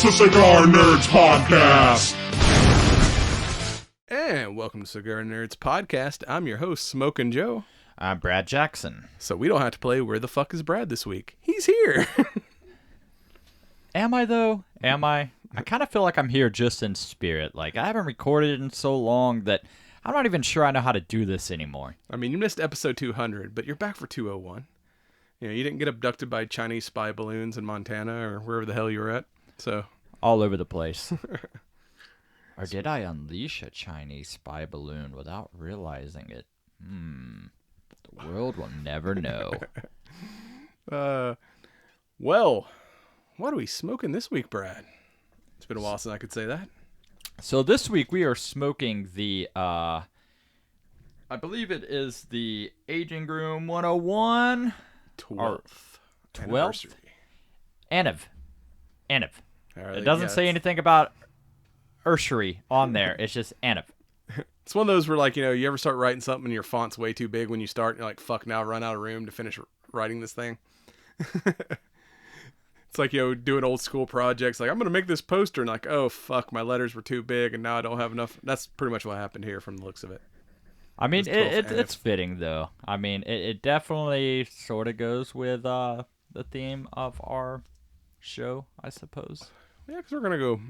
The Cigar Nerds Podcast. And welcome to Cigar Nerds Podcast. I'm your host, Smokin' Joe. I'm Brad Jackson. So we don't have to play Where the Fuck is Brad this week. He's here. Am I, though? Am I? I kind of feel like I'm here just in spirit. Like, I haven't recorded in so long that I'm not even sure I know how to do this anymore. I mean, you missed episode 200, but you're back for 201. You know, you didn't get abducted by Chinese spy balloons in Montana or wherever the hell you were at. So all over the place. Or did I unleash a Chinese spy balloon without realizing it? The world will never know. Well, what are we smoking this week, Brad? It's been a while since I could say that. So this week we are smoking the, I believe it is the Aging Room 101. 12th. Aniv. Right, It doesn't say anything about Urshery on there. It's just Aniv. It's one of those where, like, you know, you ever start writing something and your font's way too big when you start, and you're like, fuck, now I run out of room to finish writing this thing. It's like, you know, doing old school projects. Like, I'm going to make this poster, and like, oh, fuck, my letters were too big, and now I don't have enough. That's pretty much what happened here from the looks of it. I mean, it's fitting, though. I mean, it definitely sort of goes with the theme of our show, I suppose. Yeah, because we're going to go...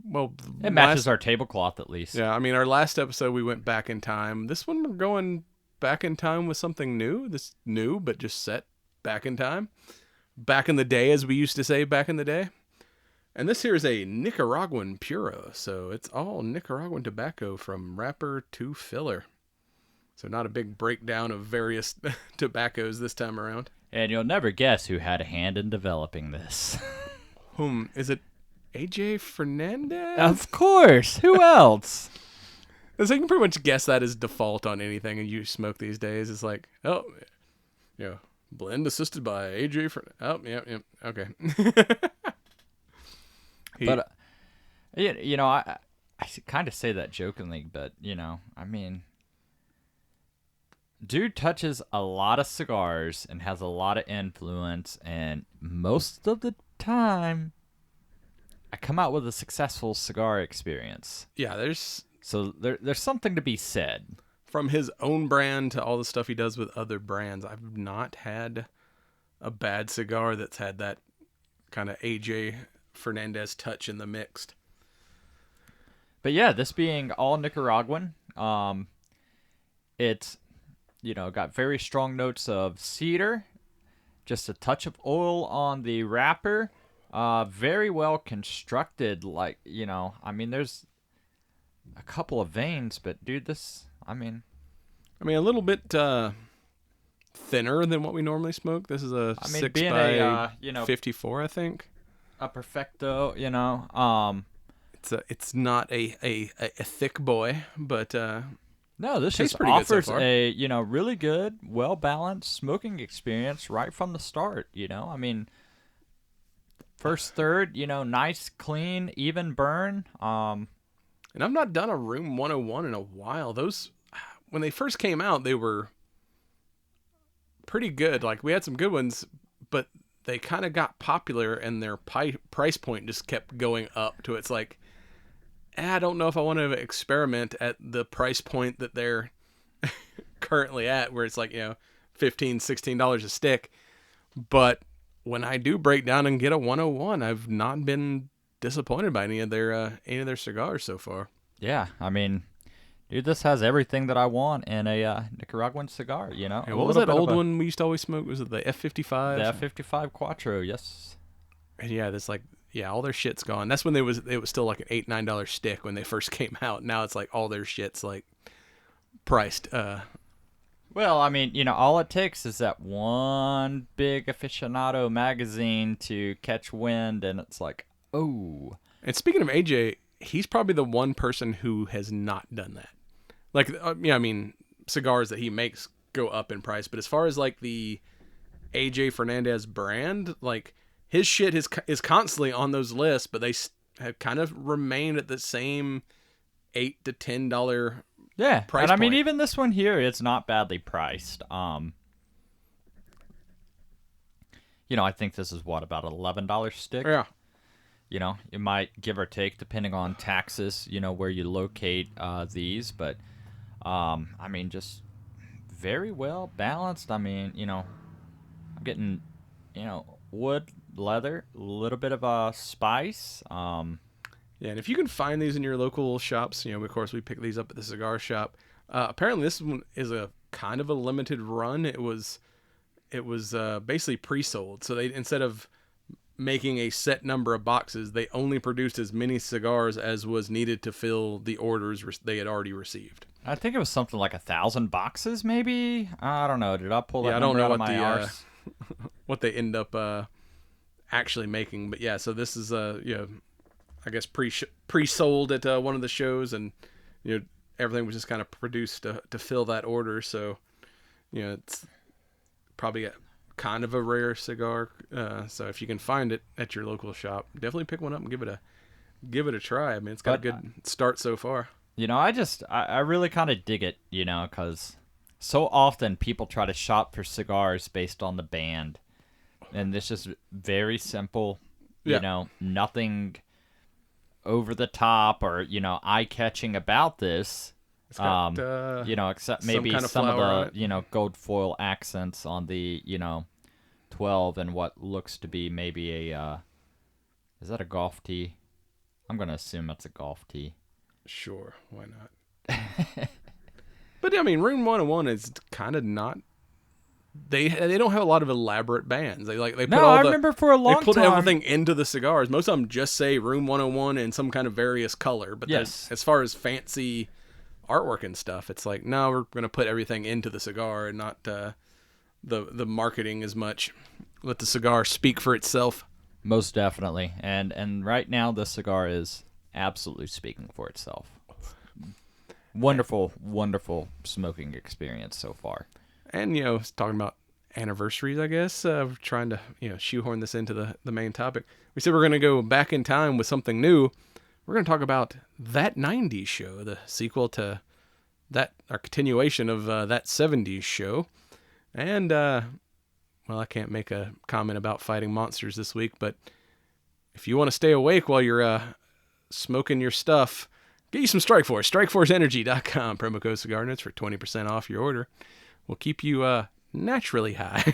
Well, it matches our tablecloth, at least. Yeah, I mean, our last episode, we went back in time. This one, we're going back in time with something new. This new, but just set back in time. Back in the day, as we used to say back in the day. And this here is a Nicaraguan Puro, so it's all Nicaraguan tobacco from wrapper to filler. So not a big breakdown of various tobaccos this time around. And you'll never guess who had a hand in developing this. Is it AJ Fernandez? Of course. Who else? So you can pretty much guess that as default on anything you smoke these days. It's like, oh, yeah, blend assisted by AJ Fernandez. Oh, yeah, okay. But, you know, I kind of say that jokingly, but, you know, I mean, dude touches a lot of cigars and has a lot of influence, and most of the time, I come out with a successful cigar experience. Yeah, there's something to be said. From his own brand to all the stuff he does with other brands, I've not had a bad cigar that's had that kind of AJ Fernandez touch in the mixed. But yeah, this being all Nicaraguan, it's, you know, got very strong notes of cedar, just a touch of oil on the wrapper, very well constructed. Like, you know, I mean, there's a couple of veins, but dude, this, I mean, a little bit thinner than what we normally smoke. This is a 6 by 54, I think. A perfecto, you know. It's not a thick boy, but no, this just offers a, you know, really good, well balanced smoking experience right from the start. You know, I mean, first third, you know, nice, clean, even burn. And I've not done a Room 101 in a while. Those, when they first came out, they were pretty good. Like, we had some good ones, but they kind of got popular, and their price point just kept going up to, it's like, I don't know if I want to experiment at the price point that they're currently at, where it's like, you know, $15, $16 a stick. But when I do break down and get a 101, I've not been disappointed by any of their cigars so far. Yeah, I mean, dude, this has everything that I want in a Nicaraguan cigar, you know. And what was that old one we used to always smoke? Was it the F55? The F55 Quattro, yes. And yeah, that's like, yeah, all their shit's gone. That's when it was still like an $8, $9 stick when they first came out. Now it's like all their shit's like priced. Well, I mean, you know, all it takes is that one big aficionado magazine to catch wind, and it's like, oh. And speaking of AJ, he's probably the one person who has not done that. Like, yeah, I mean, cigars that he makes go up in price, but as far as like the AJ Fernandez brand, like, his shit is constantly on those lists, but they have kind of remained at the same $8 to $10 price and I mean, point. even this one here, it's not badly priced. You know, I think this is what, about $11 stick? Yeah. You know, it might give or take depending on taxes, you know, where you locate these. But, I mean, just very well balanced. I mean, you know, I'm getting, you know, wood, leather, a little bit of spice. Yeah, and if you can find these in your local shops, you know, of course, we picked these up at the cigar shop. Apparently, this one is a kind of a limited run. It was basically pre-sold. So they, instead of making a set number of boxes, they only produced as many cigars as was needed to fill the orders they had already received. I think it was something like 1,000 boxes, maybe. I don't know. Did I pull that Yeah, I don't number know out of what my arse? what they end up actually making, but yeah. So this is you know, I guess pre-sold at one of the shows, and you know, everything was just kind of produced to fill that order. So you know, it's probably kind of a rare cigar. So if you can find it at your local shop, definitely pick one up and give it a try. I mean, it's got a good start so far. You know, I really kind of dig it, you know, because so often people try to shop for cigars based on the band. And this is very simple, you know, nothing over the top or, you know, eye-catching about this. It's got, you know, except maybe some of the, you know, gold foil accents on the, you know, 12 and what looks to be maybe a, is that a golf tee? I'm going to assume that's a golf tee. Sure, why not? But I mean, Room 101 is kind of not. They don't have a lot of elaborate bands. They put I remember for a long they put time everything into the cigars. Most of them just say Room 101 in some kind of various color. But yes, as far as fancy artwork and stuff, it's like, no, we're gonna put everything into the cigar and not the marketing as much. Let the cigar speak for itself. Most definitely, and right now the cigar is absolutely speaking for itself. Wonderful, wonderful smoking experience so far. And, you know, talking about anniversaries, I guess, we're trying to, you know, shoehorn this into the main topic. We said we're going to go back in time with something new. We're going to talk about That 90's Show, the sequel to that, or continuation of that 70's show. And, well, I can't make a comment about fighting monsters this week, but if you want to stay awake while you're smoking your stuff, get you some Strikeforce. StrikeForceEnergy.com. Promo code Cigar Nuts for 20% off your order. Will keep you naturally high.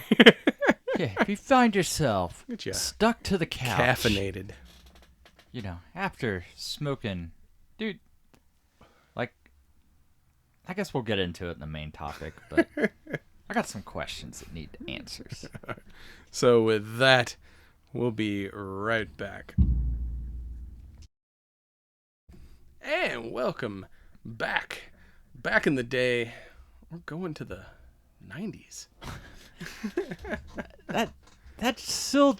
Yeah, if you find yourself ya stuck to the couch, caffeinated, you know, after smoking, dude, like, I guess we'll get into it in the main topic, but I got some questions that need answers. So with that, we'll be right back. And welcome back. Back in the day, we're going to the 90's. That's still...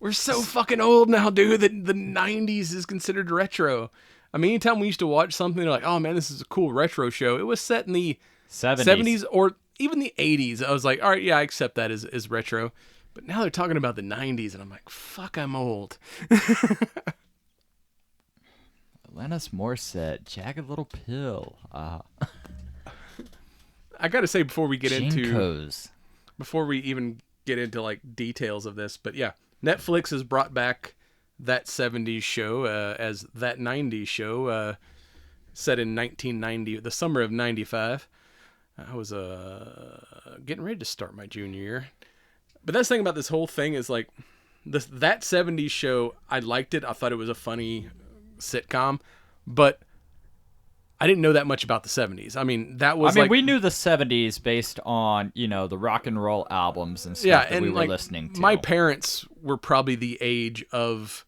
We're so fucking old now, dude, that the 90's is considered retro. I mean, anytime we used to watch something, like, oh man, this is a cool retro show, it was set in the 70s or even the 80s. I was like, all right, yeah, I accept that as retro. But now they're talking about the 90's, and I'm like, fuck, I'm old. Alanis Morissette, Jagged Little Pill. I gotta say, before we even get into like details of this, but yeah, Netflix has brought back That 70's Show as That 90's Show, set in 1990, the summer of 95. I was getting ready to start my junior year. But that's the thing about this whole thing is like, That 70's Show, I liked it. I thought it was a funny sitcom, but I didn't know that much about the 70's. I mean, we knew the 70's based on, you know, the rock and roll albums and stuff that we were listening to. My parents were probably the age of,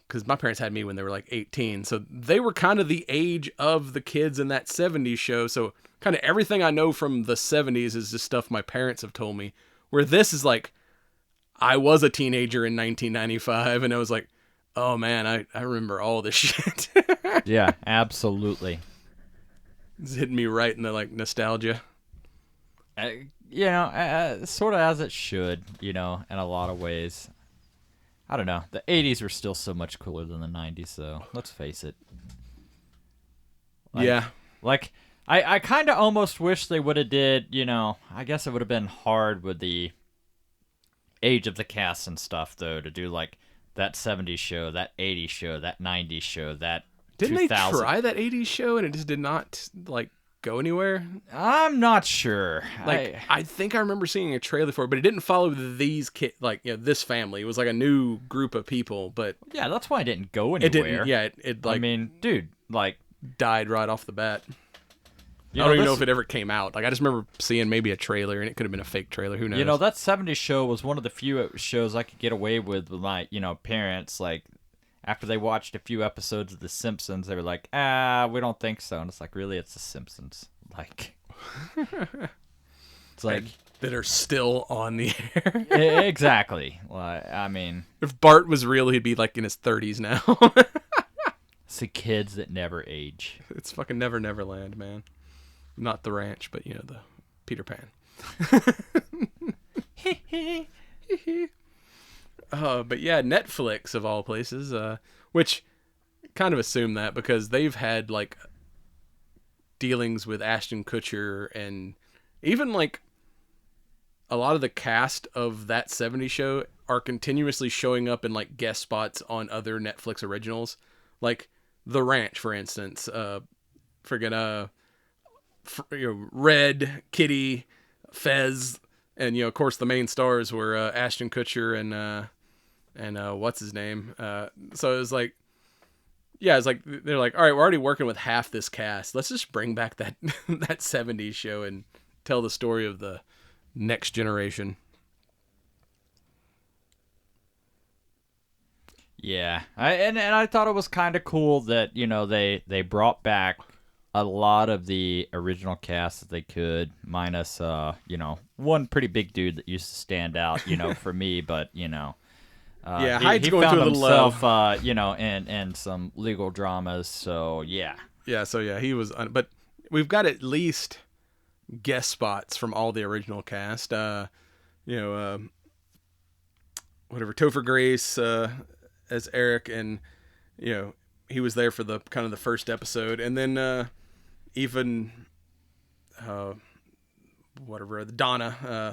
because my parents had me when they were like 18, so they were kind of the age of the kids in That 70's Show. So kind of everything I know from the 70's is just stuff my parents have told me. Where this is like, I was a teenager in 1995, and I was like, oh man, I remember all this shit. Yeah, absolutely. It's hitting me right in the like nostalgia. You know, sort of as it should, you know, in a lot of ways. I don't know. The 80's were still so much cooler than the 90's, so let's face it. Yeah. Like, I kind of almost wish they would have did, you know, I guess it would have been hard with the age of the cast and stuff, though, to do, like, that 70s show, that 80s show, that 90s show, that Didn't 2000. they try that 80s show and it just did not like go anywhere? I'm not sure. Like I think I remember seeing a trailer for it, but it didn't follow these this family. It was like a new group of people, but Yeah, that's why it didn't go anywhere. it didn't. Yeah, it like I mean, dude, like died right off the bat. you I don't even know this- if it ever came out. Like I just remember seeing maybe a trailer, and it could have been a fake trailer. Who knows? You know, that 70s show was one of the few shows I could get away with my, parents. Like, after they watched a few episodes of The Simpsons, they were like, we don't think so. And it's like, really? It's The Simpsons. Like, it's like... that are still on the air. Exactly. Like, I mean... If Bart was real, he'd be like in his 30s now. It's the kids that never age. It's fucking Neverland, man. Not the ranch, but, the Peter Pan. But yeah, Netflix of all places, which kind of assume that because they've had like dealings with Ashton Kutcher and even like a lot of the cast of that 70s show are continuously showing up in like guest spots on other Netflix originals, like The Ranch, for instance. Red, Kitty, Fez, and of course the main stars were Ashton Kutcher and what's his name. So it was like, yeah, it's like they're like, all right, we're already working with half this cast. Let's just bring back that that 70s show and tell the story of the next generation. Yeah, I thought it was kind of cool that they brought back a lot of the original cast that they could, minus one pretty big dude that used to stand out for me, but Hyde's he going found through a little himself in some legal dramas, so yeah. He was but we've got at least guest spots from all the original cast. Whatever, Topher Grace as Eric, and he was there for the kind of the first episode, and then even Donna,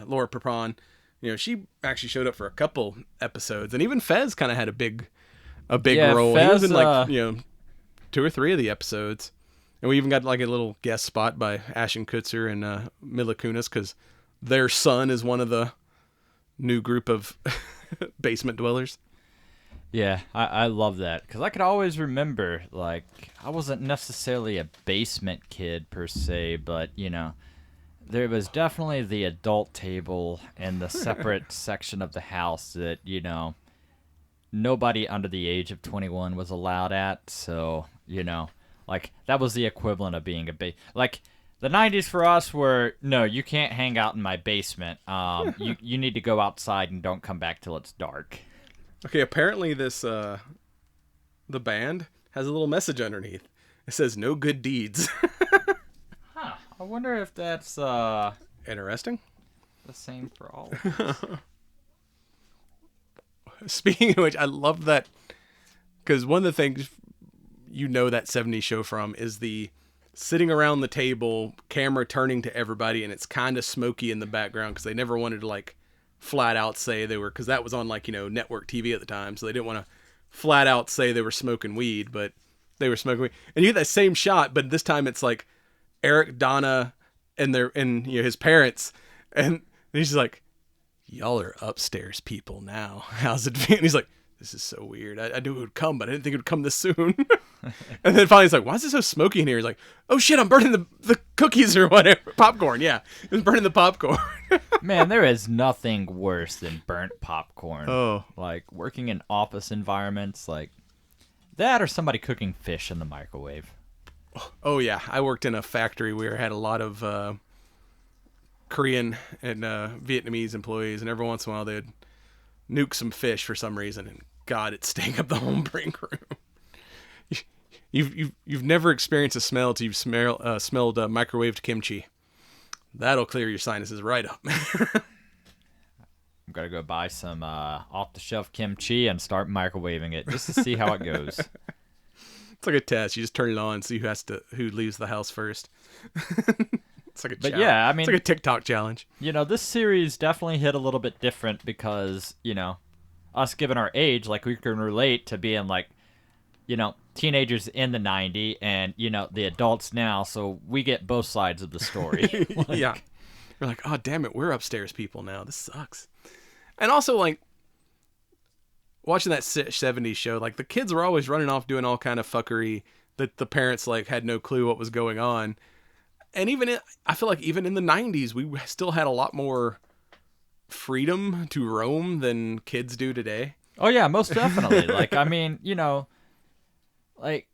Laura Prepon, she actually showed up for a couple episodes, and even Fez kind of had a big role. Fez, he was in like 2 or 3 of the episodes, and we even got like a little guest spot by Ashton Kutcher and Mila Kunis because their son is one of the new group of basement dwellers. Yeah, I love that because I could always remember, like, I wasn't necessarily a basement kid per se, but there was definitely the adult table and the separate section of the house that nobody under the age of 21 was allowed at. So like that was the equivalent of being like the 90s for us were, no, you can't hang out in my basement. You need to go outside and don't come back till it's dark. Okay, apparently this the band has a little message underneath. It says "No good deeds." Huh. I wonder if that's Interesting. the same for all of us. Speaking of which, I love that because one of the things that 70s show from is the sitting around the table, camera turning to everybody, and it's kind of smoky in the background because they never wanted to like flat out say they were, because that was on like network TV at the time, so they didn't want to flat out say they were smoking weed, but they were smoking weed. And you get that same shot, but this time it's like Eric, Donna, and his parents, and he's just like, "Y'all are upstairs people now. How's it feel?" And he's like, "This is so weird. I knew it would come, but I didn't think it would come this soon." And then finally he's like, "Why is it so smoky in here?" He's like, "Oh shit, I'm burning the cookies or whatever. Popcorn, yeah. It was burning the popcorn." Man, there is nothing worse than burnt popcorn. Oh. Like working in office environments like that, or somebody cooking fish in the microwave. Oh yeah, I worked in a factory where I had a lot of Korean and Vietnamese employees, and every once in a while they'd nuke some fish for some reason, and God, it stank up the whole break room. You've never experienced a smell till you've smelled microwaved kimchi. That'll clear your sinuses right up. I'm gonna go buy some off-the-shelf kimchi and start microwaving it just to see how it goes. It's like a test. You just turn it on and see who leaves the house first. It's like a challenge. Yeah, I mean, it's like a TikTok challenge. This series definitely hit a little bit different because us given our age, like we can relate to being like, teenagers in the 90s and, the adults now. So we get both sides of the story. Yeah. We're like, oh, damn it. We're upstairs people now. This sucks. And also, like, watching that 70s show, like, the kids were always running off doing all kind of fuckery that the parents, like, had no clue what was going on. And I feel like even in the 90s, we still had a lot more freedom to roam than kids do today. Oh, yeah, most definitely. Like, I mean, like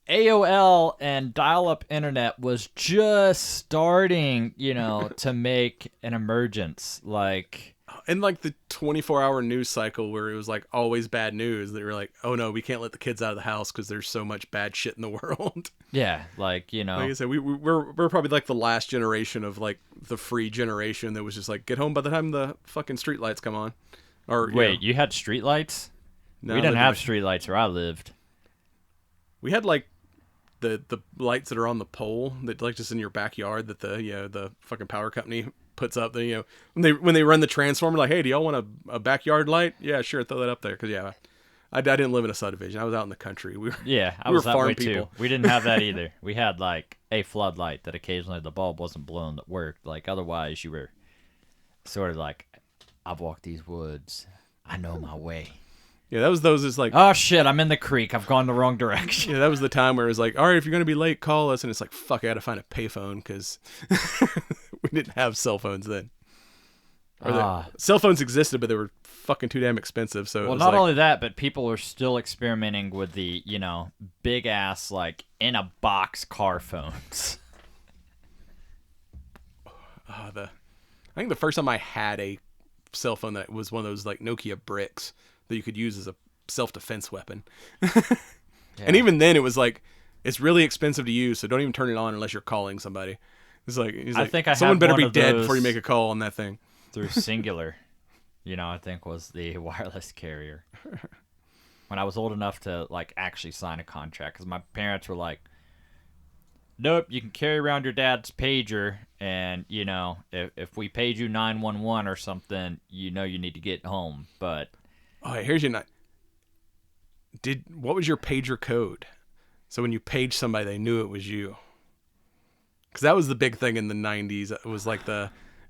AOL and dial-up internet was just starting, to make an emergence. Like, and like the 24-hour news cycle where it was like always bad news, that were like, oh no, we can't let the kids out of the house because there's so much bad shit in the world. Yeah, like, like I said, we're probably like the last generation of like the free generation that was just like, get home by the time the fucking streetlights come on. Or wait, you had streetlights? No, we didn't have streetlights where I lived. We had like the lights that are on the pole that like just in your backyard that the fucking power company puts up. When they run the transformer, like, hey, do y'all want a backyard light? Yeah, sure, throw that up there. Because I didn't live in a subdivision. I was out in the country. I was that way too. We didn't have that either. We had like a floodlight that occasionally the bulb wasn't blown that worked. Like otherwise, you were sort of like, I've walked these woods. I know my way. Yeah, that was those is like, oh shit, I'm in the creek. I've gone the wrong direction. Yeah, that was the time where it was like, all right, if you're gonna be late, call us. And it's like, fuck, I gotta find a payphone because we didn't have cell phones then. Cell phones existed, but they were fucking too damn expensive. So not only that, but people are still experimenting with the big ass like in a box car phones. I think the first time I had a cell phone that was one of those like Nokia bricks that you could use as a self-defense weapon. Yeah. And even then it was like, it's really expensive to use, so don't even turn it on unless you're calling somebody. It's like, someone better be dead before you make a call on that thing. Through Singular, I think was the wireless carrier. When I was old enough to like actually sign a contract, because my parents were like, nope, you can carry around your dad's pager, and if we paid you 911 or something, you need to get home. But here's your what was your pager code? So when you paged somebody, they knew it was you. Because that was the big thing in the 90s. It was like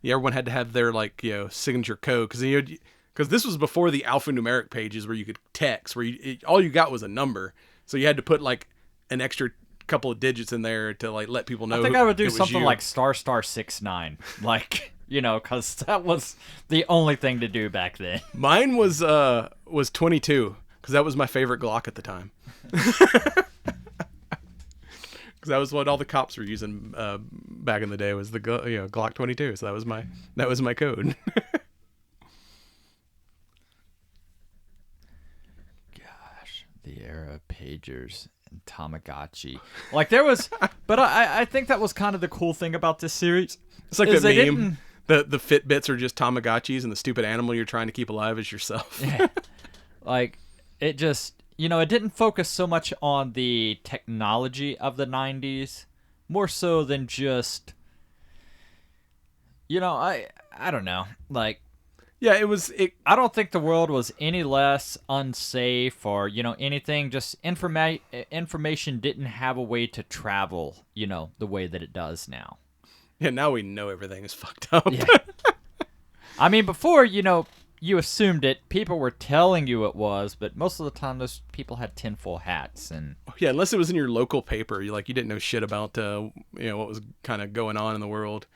everyone had to have their like signature code, because this was before the alphanumeric pages where you could text, where all you got was a number, so you had to put like an extra couple of digits in there to like let people know. I think I would do something like ***69, like because that was the only thing to do back then. Mine was 22, because that was my favorite Glock at the time. Because that was what all the cops were using back in the day, was the Glock 22. So that was my code. Gosh, the era of pagers and Tamagotchi. Like there was, but I think that was kind of the cool thing about this series. It's like that meme. The Fitbits are just Tamagotchis, and the stupid animal you're trying to keep alive is yourself. Yeah. Like it just. It didn't focus so much on the technology of the 90s, more so than just, I don't know. Like, yeah, I don't think the world was any less unsafe or, anything. Just information didn't have a way to travel, the way that it does now. Yeah, now we know everything is fucked up. Yeah. I mean, before, you assumed it. People were telling you it was, but most of the time those people had tinfoil hats. And yeah, unless it was in your local paper, you didn't know shit about what was kind of going on in the world.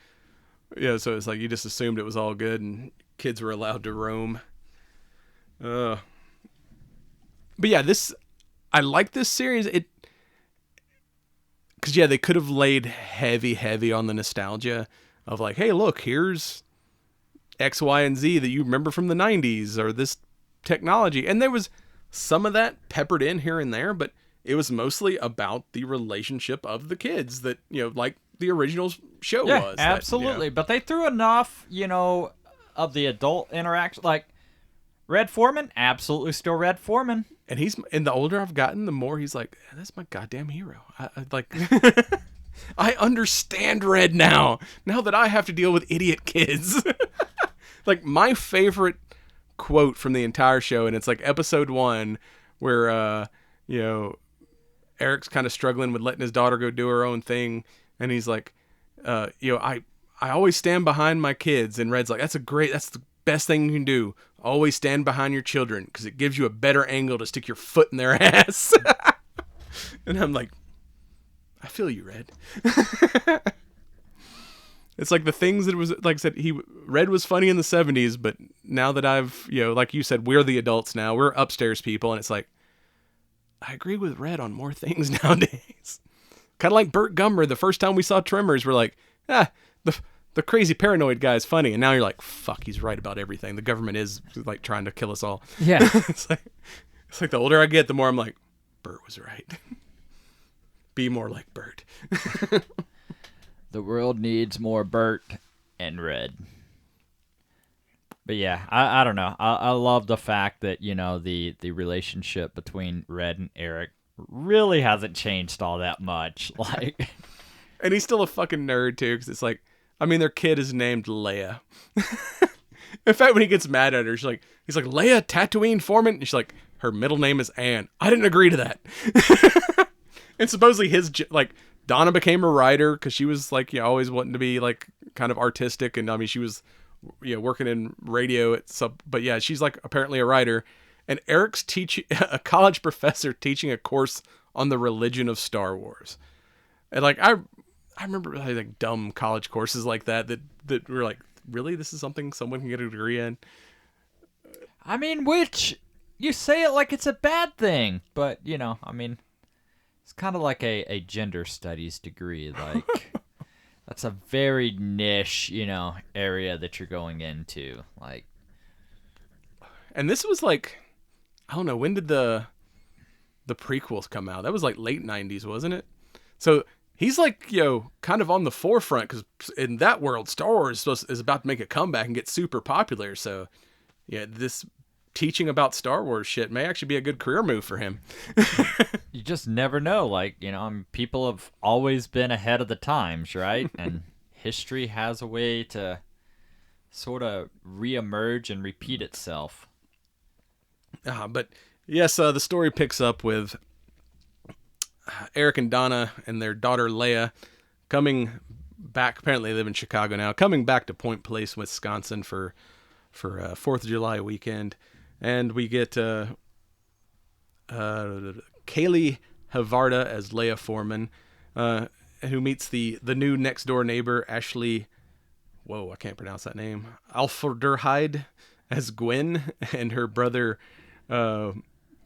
Yeah, so it's like you just assumed it was all good and kids were allowed to roam. But yeah, I like this series. Because they could have laid heavy on the nostalgia of like, hey, look, here's X, Y, and Z that you remember from the 90s, or this technology. And there was some of that peppered in here and there, but it was mostly about the relationship of the kids that, like the original show was. Absolutely. But they threw enough, of the adult interaction. Like Red Foreman, absolutely still Red Foreman. And the older I've gotten, the more he's like, that's my goddamn hero. I like... I understand Red now that I have to deal with idiot kids. Like, my favorite quote from the entire show, and it's like episode 1 where Eric's kind of struggling with letting his daughter go do her own thing, and he's like, I always stand behind my kids, and Red's like, that's the best thing you can do. Always stand behind your children because it gives you a better angle to stick your foot in their ass. And I'm like, I feel you, Red. It's like the things that was, like I said, Red was funny in the 70s, but now that I've, like you said, we're the adults now, we're upstairs people, and it's like, I agree with Red on more things nowadays. Kind of like Burt Gummer. The first time we saw Tremors, we're like, the crazy paranoid guy is funny. And now you're like, fuck, he's right about everything. The government is like trying to kill us all. Yeah. It's like the older I get, the more I'm like, Burt was right. Be more like Burt. The world needs more Burt and Red. But yeah, I don't know. I love the fact that, the relationship between Red and Eric really hasn't changed all that much. Like, and he's still a fucking nerd too, because it's like, I mean, their kid is named Leia. In fact, when he gets mad at her, he's like, Leia Tatooine Foreman? And she's like, her middle name is Anne. I didn't agree to that. And supposedly Donna became a writer because she was like, always wanting to be like kind of artistic. And I mean, she was, working in radio but yeah, she's like apparently a writer. And Eric's a college professor teaching a course on the religion of Star Wars. And like, I remember like dumb college courses like that were like, really? This is something someone can get a degree in? I mean, which you say it like it's a bad thing, but I mean, it's kind of like a gender studies degree. Like, that's a very niche, area that you're going into. Like, and this was like, I don't know, when did the prequels come out? That was like late 90s, wasn't it? So he's like, kind of on the forefront, because in that world, Star Wars is about to make a comeback and get super popular. So yeah, this teaching about Star Wars shit may actually be a good career move for him. You just never know. Like, people have always been ahead of the times, right? And history has a way to sort of reemerge and repeat itself. But yes, the story picks up with Eric and Donna and their daughter Leia coming back. Apparently they live in Chicago now, coming back to Point Place, Wisconsin for 4th of July weekend. And we get Kaylee Havarda as Leia Foreman, who meets the new next door neighbor, Ashley. Whoa, I can't pronounce that name. Alfderheide as Gwen, and her brother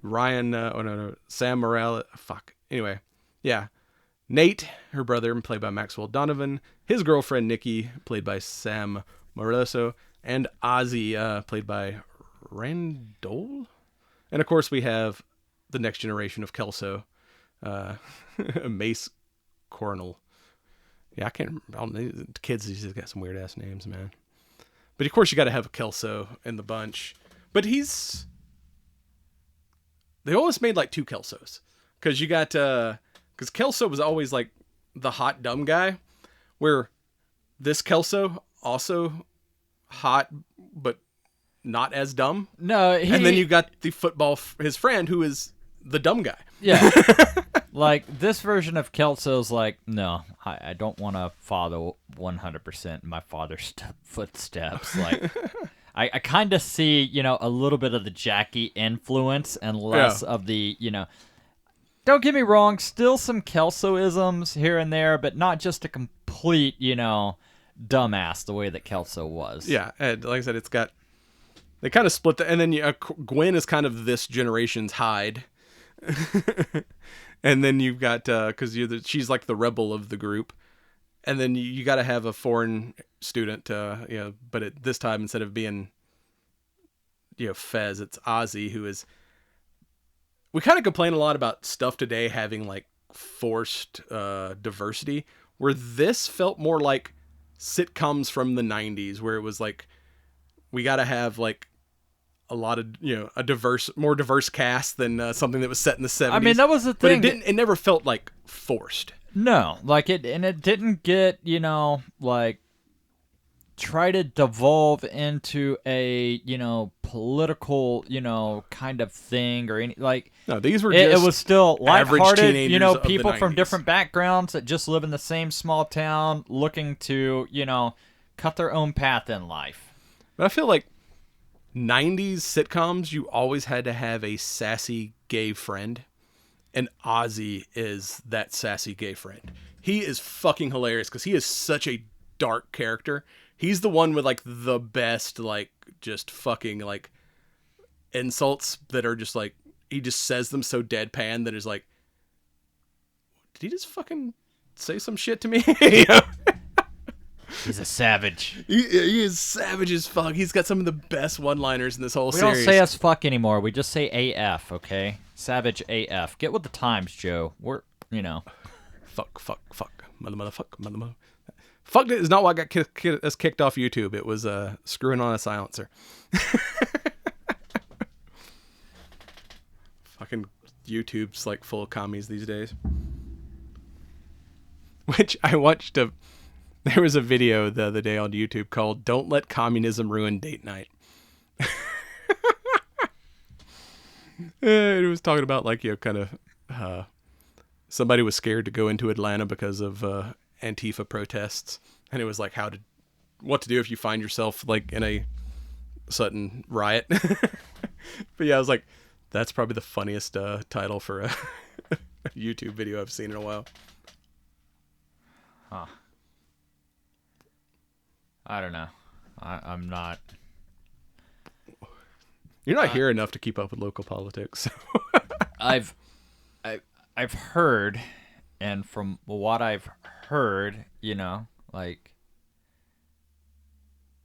Ryan. Sam Morales. Fuck. Anyway, yeah, Nate, her brother, played by Maxwell Donovan. His girlfriend Nikki, played by Sam Moroso, and Ozzy, played by Randall. And of course, we have the next generation of Kelso, Mace Cornell. Yeah, I can't remember. The kids, these got some weird ass names, man. But of course, you got to have a Kelso in the bunch. But they almost made like 2 Kelsos, because you got because Kelso was always like the hot dumb guy, where this Kelso also hot but not as dumb. No, and then you got the his friend, who is the dumb guy. Yeah. Like, this version of Kelso's like, no, I don't want to follow 100% my father's footsteps. Like, I kind of see, a little bit of the Jackie influence and less of the, don't get me wrong, still some Kelso-isms here and there, but not just a complete, dumbass the way that Kelso was. Yeah, and like I said, they kind of split and then Gwen is kind of this generation's Hyde. And then you've got, because she's like the rebel of the group. And then you got to have a foreign student, but at this time, instead of being, Fez, it's Ozzy, who is, we kind of complain a lot about stuff today having like forced diversity, where this felt more like sitcoms from the 90s, where it was like, we got to have like a lot of, a more diverse cast than something that was set in the 70s. I mean, that was the thing. But it never felt like forced. No, like it didn't get, try to devolve into a, political, kind of thing or any like. No, these were It just was still average lighthearted, teenagers of the people from 90s. different backgrounds that just live in the same small town looking to, cut their own path in life. But I feel like 90s sitcoms, you always had to have a sassy gay friend. And Ozzy is that sassy gay friend. He is fucking hilarious because he is such a dark character. He's the one with like the best, like just fucking like insults that are just like, he just says them so deadpan that is like, did he just fucking say some shit to me? You know? He's a savage. He is savage as fuck. He's got some of the best one-liners in this whole We series. don't say as fuck anymore. We just say AF, okay? Savage AF. Get with the times, Joe. We're. Fuck, mother. Fuck is not what got us kicked off YouTube. It was screwing on a silencer. Fucking YouTube's like full of commies these days. Which I watched there was a video the other day on YouTube called "Don't Let Communism Ruin Date Night." It was talking about like, kind of somebody was scared to go into Atlanta because of Antifa protests, and it was like what to do if you find yourself like in a sudden riot. But yeah, I was like, that's probably the funniest title for a YouTube video I've seen in a while. Huh. I don't know. I'm not. You're not here enough to keep up with local politics. I've heard, and from what I've heard, like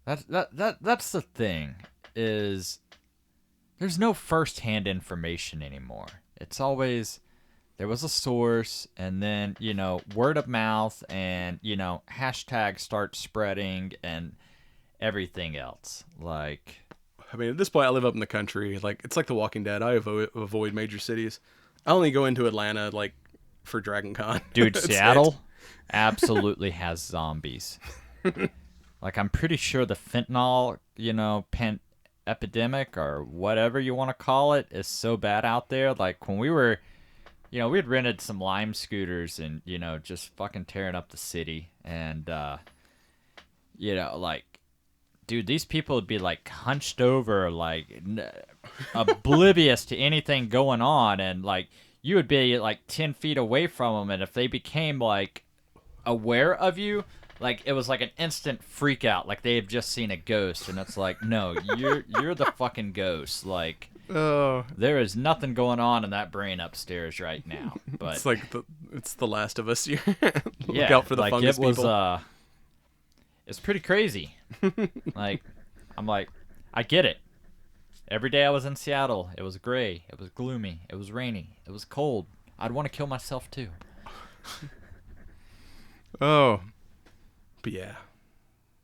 that's the thing, is there's no first-hand information anymore. It's always there was a source, and then word of mouth, and hashtag start spreading and everything else. Like, I mean, at this point, I live up in the country. Like, it's like The Walking Dead. I avoid major cities. I only go into Atlanta, like, for Dragon Con. dude, Seattle absolutely has zombies. Like, I'm pretty sure the fentanyl, epidemic or whatever you want to call it is so bad out there. Like, when we were, we had rented some Lime scooters and, just fucking tearing up the city. And, like, dude, these people would be like hunched over, like oblivious to anything going on, and like you would be like 10 feet away from them, and if they became like aware of you, like it was like an instant freak out, like they have just seen a ghost, and it's like, no, you're the fucking ghost. Like, there is nothing going on in that brain upstairs right now. But it's like it's the Last of Us. Look yeah, out for the like fungus it was, people. It's pretty crazy. Like, I'm like, I get it. Every day I was in Seattle, it was gray, it was gloomy, it was rainy, it was cold. I'd want to kill myself too. Oh, but yeah,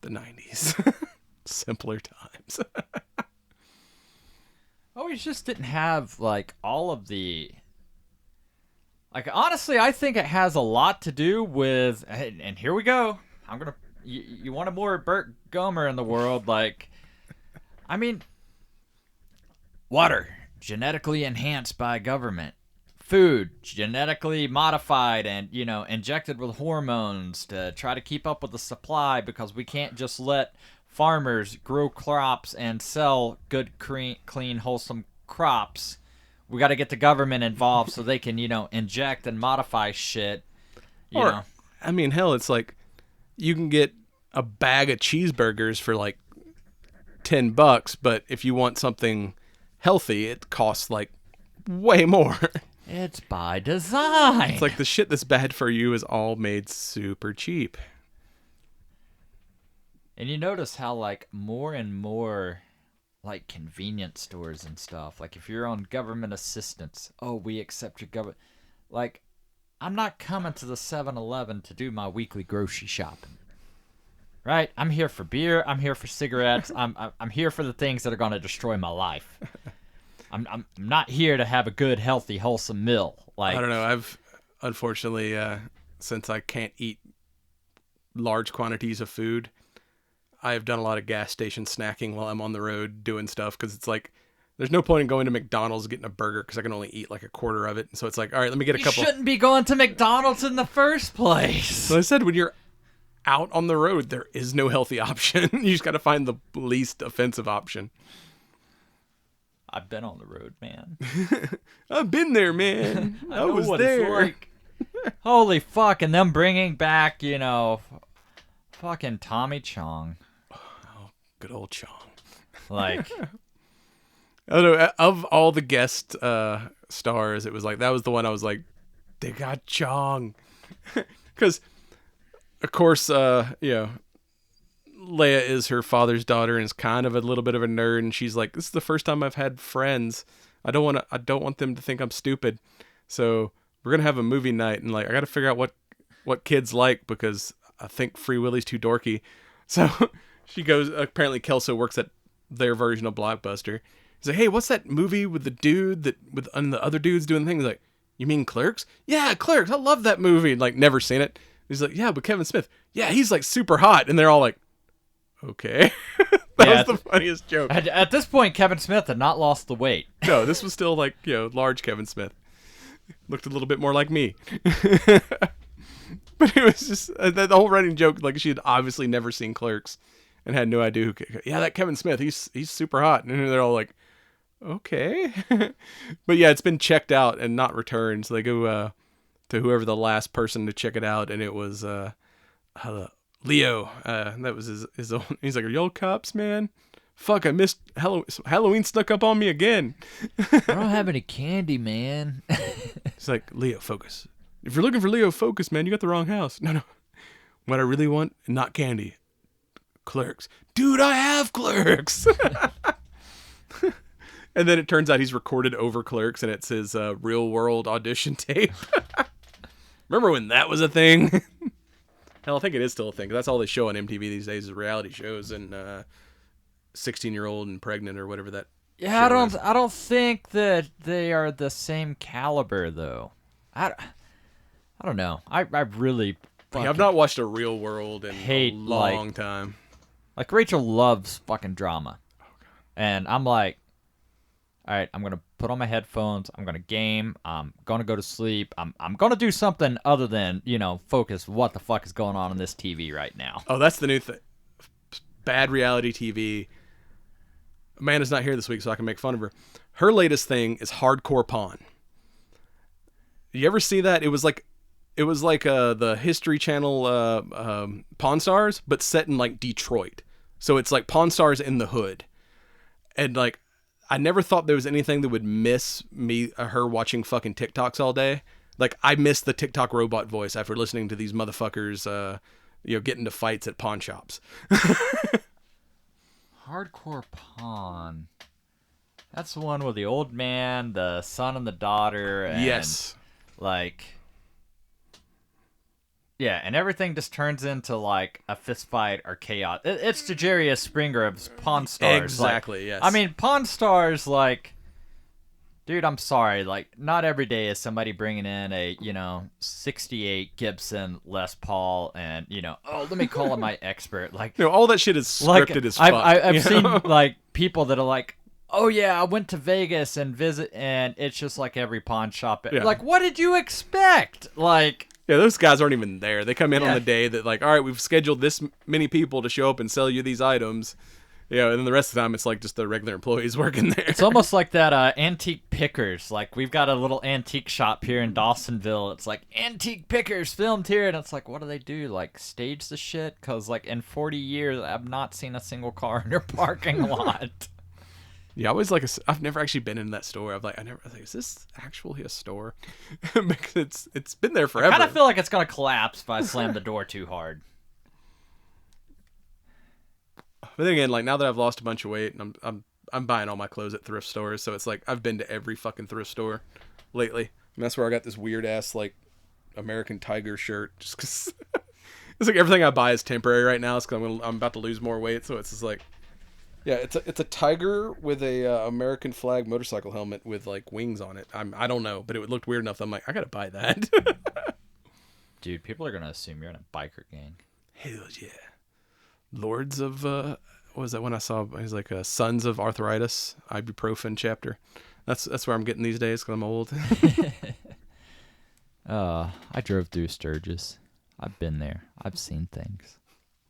the 90s. Simpler times. We just didn't have like all of the. Like, honestly, I think it has a lot to do with, and here we go. I'm gonna. You want a more Burt Gomer in the world, like, I mean, water genetically enhanced by government, food genetically modified and injected with hormones to try to keep up with the supply, because we can't just let farmers grow crops and sell good, clean, wholesome crops. We got to get the government involved so they can inject and modify shit. I mean, hell, it's like, you can get a bag of cheeseburgers for like $10, but if you want something healthy, it costs like way more. It's by design. It's like the shit that's bad for you is all made super cheap. And you notice how like more and more like convenience stores and stuff, like if you're on government assistance, we accept your government. Like, I'm not coming to the 7-Eleven to do my weekly grocery shopping. Right? I'm here for beer. I'm here for cigarettes. I'm here for the things that are going to destroy my life. I'm not here to have a good, healthy, wholesome meal. Like, I don't know. I've unfortunately, since I can't eat large quantities of food, I've done a lot of gas station snacking while I'm on the road doing stuff, because it's like there's no point in going to McDonald's getting a burger because I can only eat like a quarter of it. And so it's like, all right, let me get a couple. You shouldn't be going to McDonald's in the first place. So I said, when you're out on the road, there is no healthy option. You just got to find the least offensive option. I've been on the road, man. I've been there, man. I know was what there. it's like. Holy fuck. And them bringing back, fucking Tommy Chong. Oh, good old Chong. Like, I don't know, of all the guest stars, it was like, that was the one I was like, they got Chong. Because, of course, Leia is her father's daughter and is kind of a little bit of a nerd, and she's like, this is the first time I've had friends. I don't want them to think I'm stupid. So we're gonna have a movie night, and like I gotta figure out what kids like, because I think Free Willy's too dorky. So she goes, apparently Kelso works at their version of Blockbuster. He's like, hey, what's that movie with the dude and the other dudes doing things? Like, you mean Clerks? Yeah, Clerks. I love that movie. Like, never seen it. He's like, yeah, but Kevin Smith. Yeah, he's like super hot. And they're all like, okay. That was the funniest joke. At this point, Kevin Smith had not lost the weight. No, this was still like, large Kevin Smith. Looked a little bit more like me. But it was just, the whole running joke, like she had obviously never seen Clerks and had no idea yeah, that Kevin Smith, he's super hot. And they're all like, okay. But yeah, it's been checked out and not returned. So they go to whoever the last person to check it out, and it was Leo. That was his own. He's like, are y'all cops, man? Fuck, I missed Halloween snuck up on me again. I don't have any candy, man. It's like, Leo, focus. If you're looking for Leo, focus, man. You got the wrong house. No. What I really want, not candy. Clerks. Dude, I have Clerks. And then it turns out he's recorded over Clerks, and it's his real world audition tape. Remember when that was a thing? Hell, I think it is still a thing. 'Cause that's all they show on MTV these days is reality shows and 16-year-old and pregnant or whatever that. Yeah, I don't think that they are the same caliber though. I don't know. I really I've not watched a Real World in hate, a long time. Like Rachel loves fucking drama. Oh, God. And I'm like, all right, I'm going to put on my headphones. I'm going to game. I'm going to go to sleep. I'm going to do something other than, focus what the fuck is going on this TV right now. Oh, that's the new thing. Bad reality TV. Amanda's not here this week, so I can make fun of her. Her latest thing is Hardcore Pawn. You ever see that? It was like the History Channel Pawn Stars, but set in like Detroit. So it's like Pawn Stars in the hood. And like, I never thought there was anything that would miss her watching fucking TikToks all day. Like, I miss the TikTok robot voice after listening to these motherfuckers, get into fights at pawn shops. Hardcore Pawn. That's the one with the old man, the son, and the daughter. And, yes. Like, yeah, and everything just turns into like a fist fight or chaos. It's the Jerry S. Springer of Pawn Stars. Exactly, like, yes. I mean, Pawn Stars, like, dude, I'm sorry. Like, not every day is somebody bringing in a, 68 Gibson Les Paul and, oh, let me call him my expert. Like, all that shit is scripted like, as fuck. I've seen, like, people that are like, oh, yeah, I went to Vegas and and it's just like every pawn shop. Yeah. Like, what did you expect? Like... Yeah, those guys aren't even there. They come in on the day that, like, all right, we've scheduled this many people to show up and sell you these items. And then the rest of the time, it's like just the regular employees working there. It's almost like that Antique Pickers. Like, we've got a little antique shop here in Dawsonville. It's like, Antique Pickers filmed here. And it's like, what do they do? Like, stage the shit? Because, like, in 40 years, I've not seen a single car in their parking lot. Yeah, I was like, I've never actually been in that store. I was like, is this actually a store? Because it's been there forever. I kind of feel like it's gonna collapse if I slam the door too hard. But then again, like now that I've lost a bunch of weight, and I'm buying all my clothes at thrift stores, so it's like I've been to every fucking thrift store lately. And that's where I got this weird ass like American Tiger shirt, just because it's like everything I buy is temporary right now. It's because I'm about to lose more weight, so it's just like. Yeah, it's a tiger with a American flag motorcycle helmet with like wings on it. I don't know, but it looked weird enough. I'm like, I gotta buy that. Dude, people are gonna assume you're in a biker gang. Hell yeah, Lords of what was that one I saw? He's like Sons of Arthritis, ibuprofen chapter. That's where I'm getting these days because I'm old. I drove through Sturgis. I've been there. I've seen things.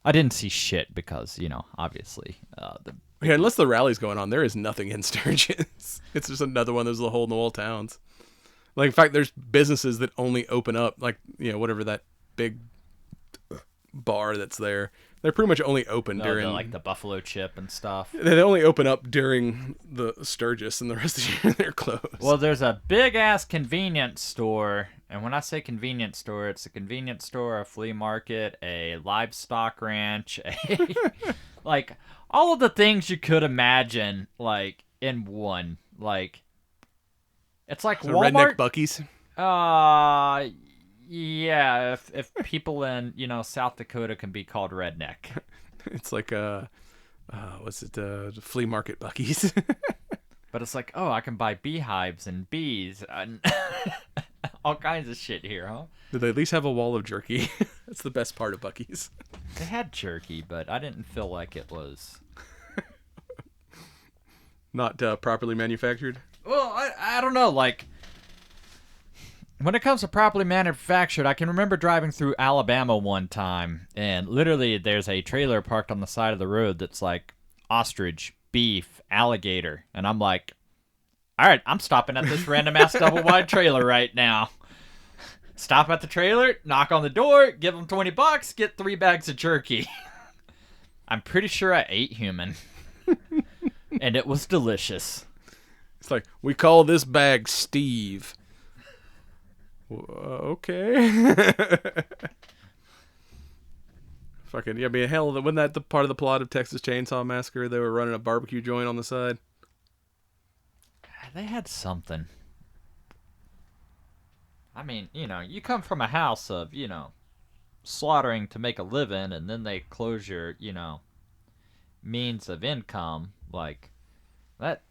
I didn't see shit because, obviously, Yeah, unless the rally's going on, there is nothing in Sturgis. It's just another one of those little hole-in-the-wall towns. Like, in fact, there's businesses that only open up, like, whatever that big bar that's there. They're pretty much only open during... like the buffalo chip and stuff. They only open up during the Sturgis, and the rest of the year they're closed. Well, there's a big-ass convenience store, and when I say convenience store, it's a convenience store, a flea market, a livestock ranch, like, all of the things you could imagine, like, in one. Like, it's like so Walmart. Redneck Buc-ee's? Yeah, if people in, South Dakota can be called redneck. It's like, flea market Buc-ee's? But it's like, I can buy beehives and bees and all kinds of shit here, huh? Did they at least have a wall of jerky? That's the best part of Buc-ee's. They had jerky, but I didn't feel like it was... Not properly manufactured? Well, I don't know, like... When it comes to properly manufactured, I can remember driving through Alabama one time, and literally there's a trailer parked on the side of the road that's like ostrich, beef, alligator, and I'm like, all right, I'm stopping at this random-ass double-wide trailer right now. Stop at the trailer, knock on the door, give them $20, get 3 bags of jerky. I'm pretty sure I ate human, and it was delicious. It's like, we call this bag Steve. Okay. Fucking, yeah, I mean, hell, wasn't that the part of the plot of Texas Chainsaw Massacre? They were running a barbecue joint on the side. They had something. I mean, you come from a house of, slaughtering to make a living, and then they close your, means of income. Like, that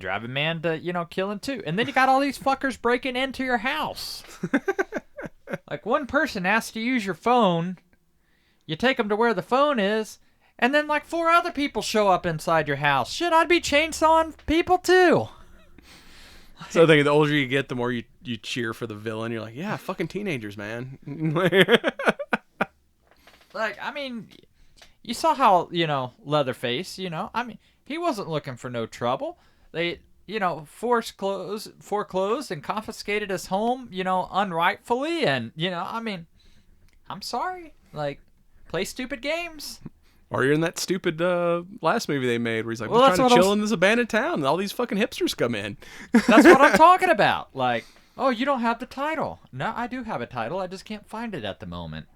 drive a man to, killing too. And then you got all these fuckers breaking into your house. Like, one person asks to use your phone, you take them to where the phone is, and then like 4 other people show up inside your house. Shit, I'd be chainsawing people too. So I think the older you get, the more you cheer for the villain. You're like, yeah, fucking teenagers, man. Like, I mean, you saw how, Leatherface, I mean, he wasn't looking for no trouble. They, foreclosed and confiscated his home, unrightfully. And, I mean, I'm sorry. Like, play stupid games. Or you're in that stupid last movie they made where he's like, well, we're trying to chill in this abandoned town, and all these fucking hipsters come in. That's what I'm talking about. Like, oh, you don't have the title. No, I do have a title. I just can't find it at the moment.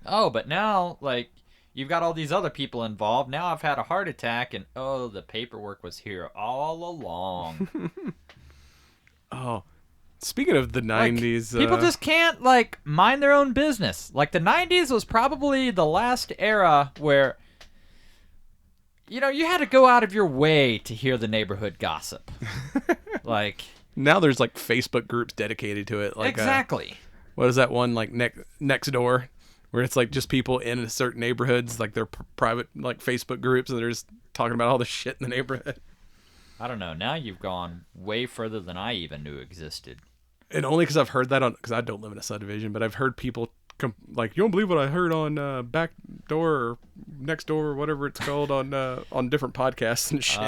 Oh, but now, like, you've got all these other people involved. Now I've had a heart attack, and the paperwork was here all along. Oh, speaking of the 90s... people just can't, like, mind their own business. Like, the 90s was probably the last era where, you had to go out of your way to hear the neighborhood gossip. Like... Now there's, like, Facebook groups dedicated to it. Like, exactly. What is that one, like, next door? Where it's like just people in certain neighborhoods, like their private like Facebook groups, and they're just talking about all the shit in the neighborhood. I don't know. Now you've gone way further than I even knew existed. And only because I've heard that because I don't live in a subdivision, but I've heard people like, you don't believe what I heard on Back Door or Next Door or whatever it's called on different podcasts and shit.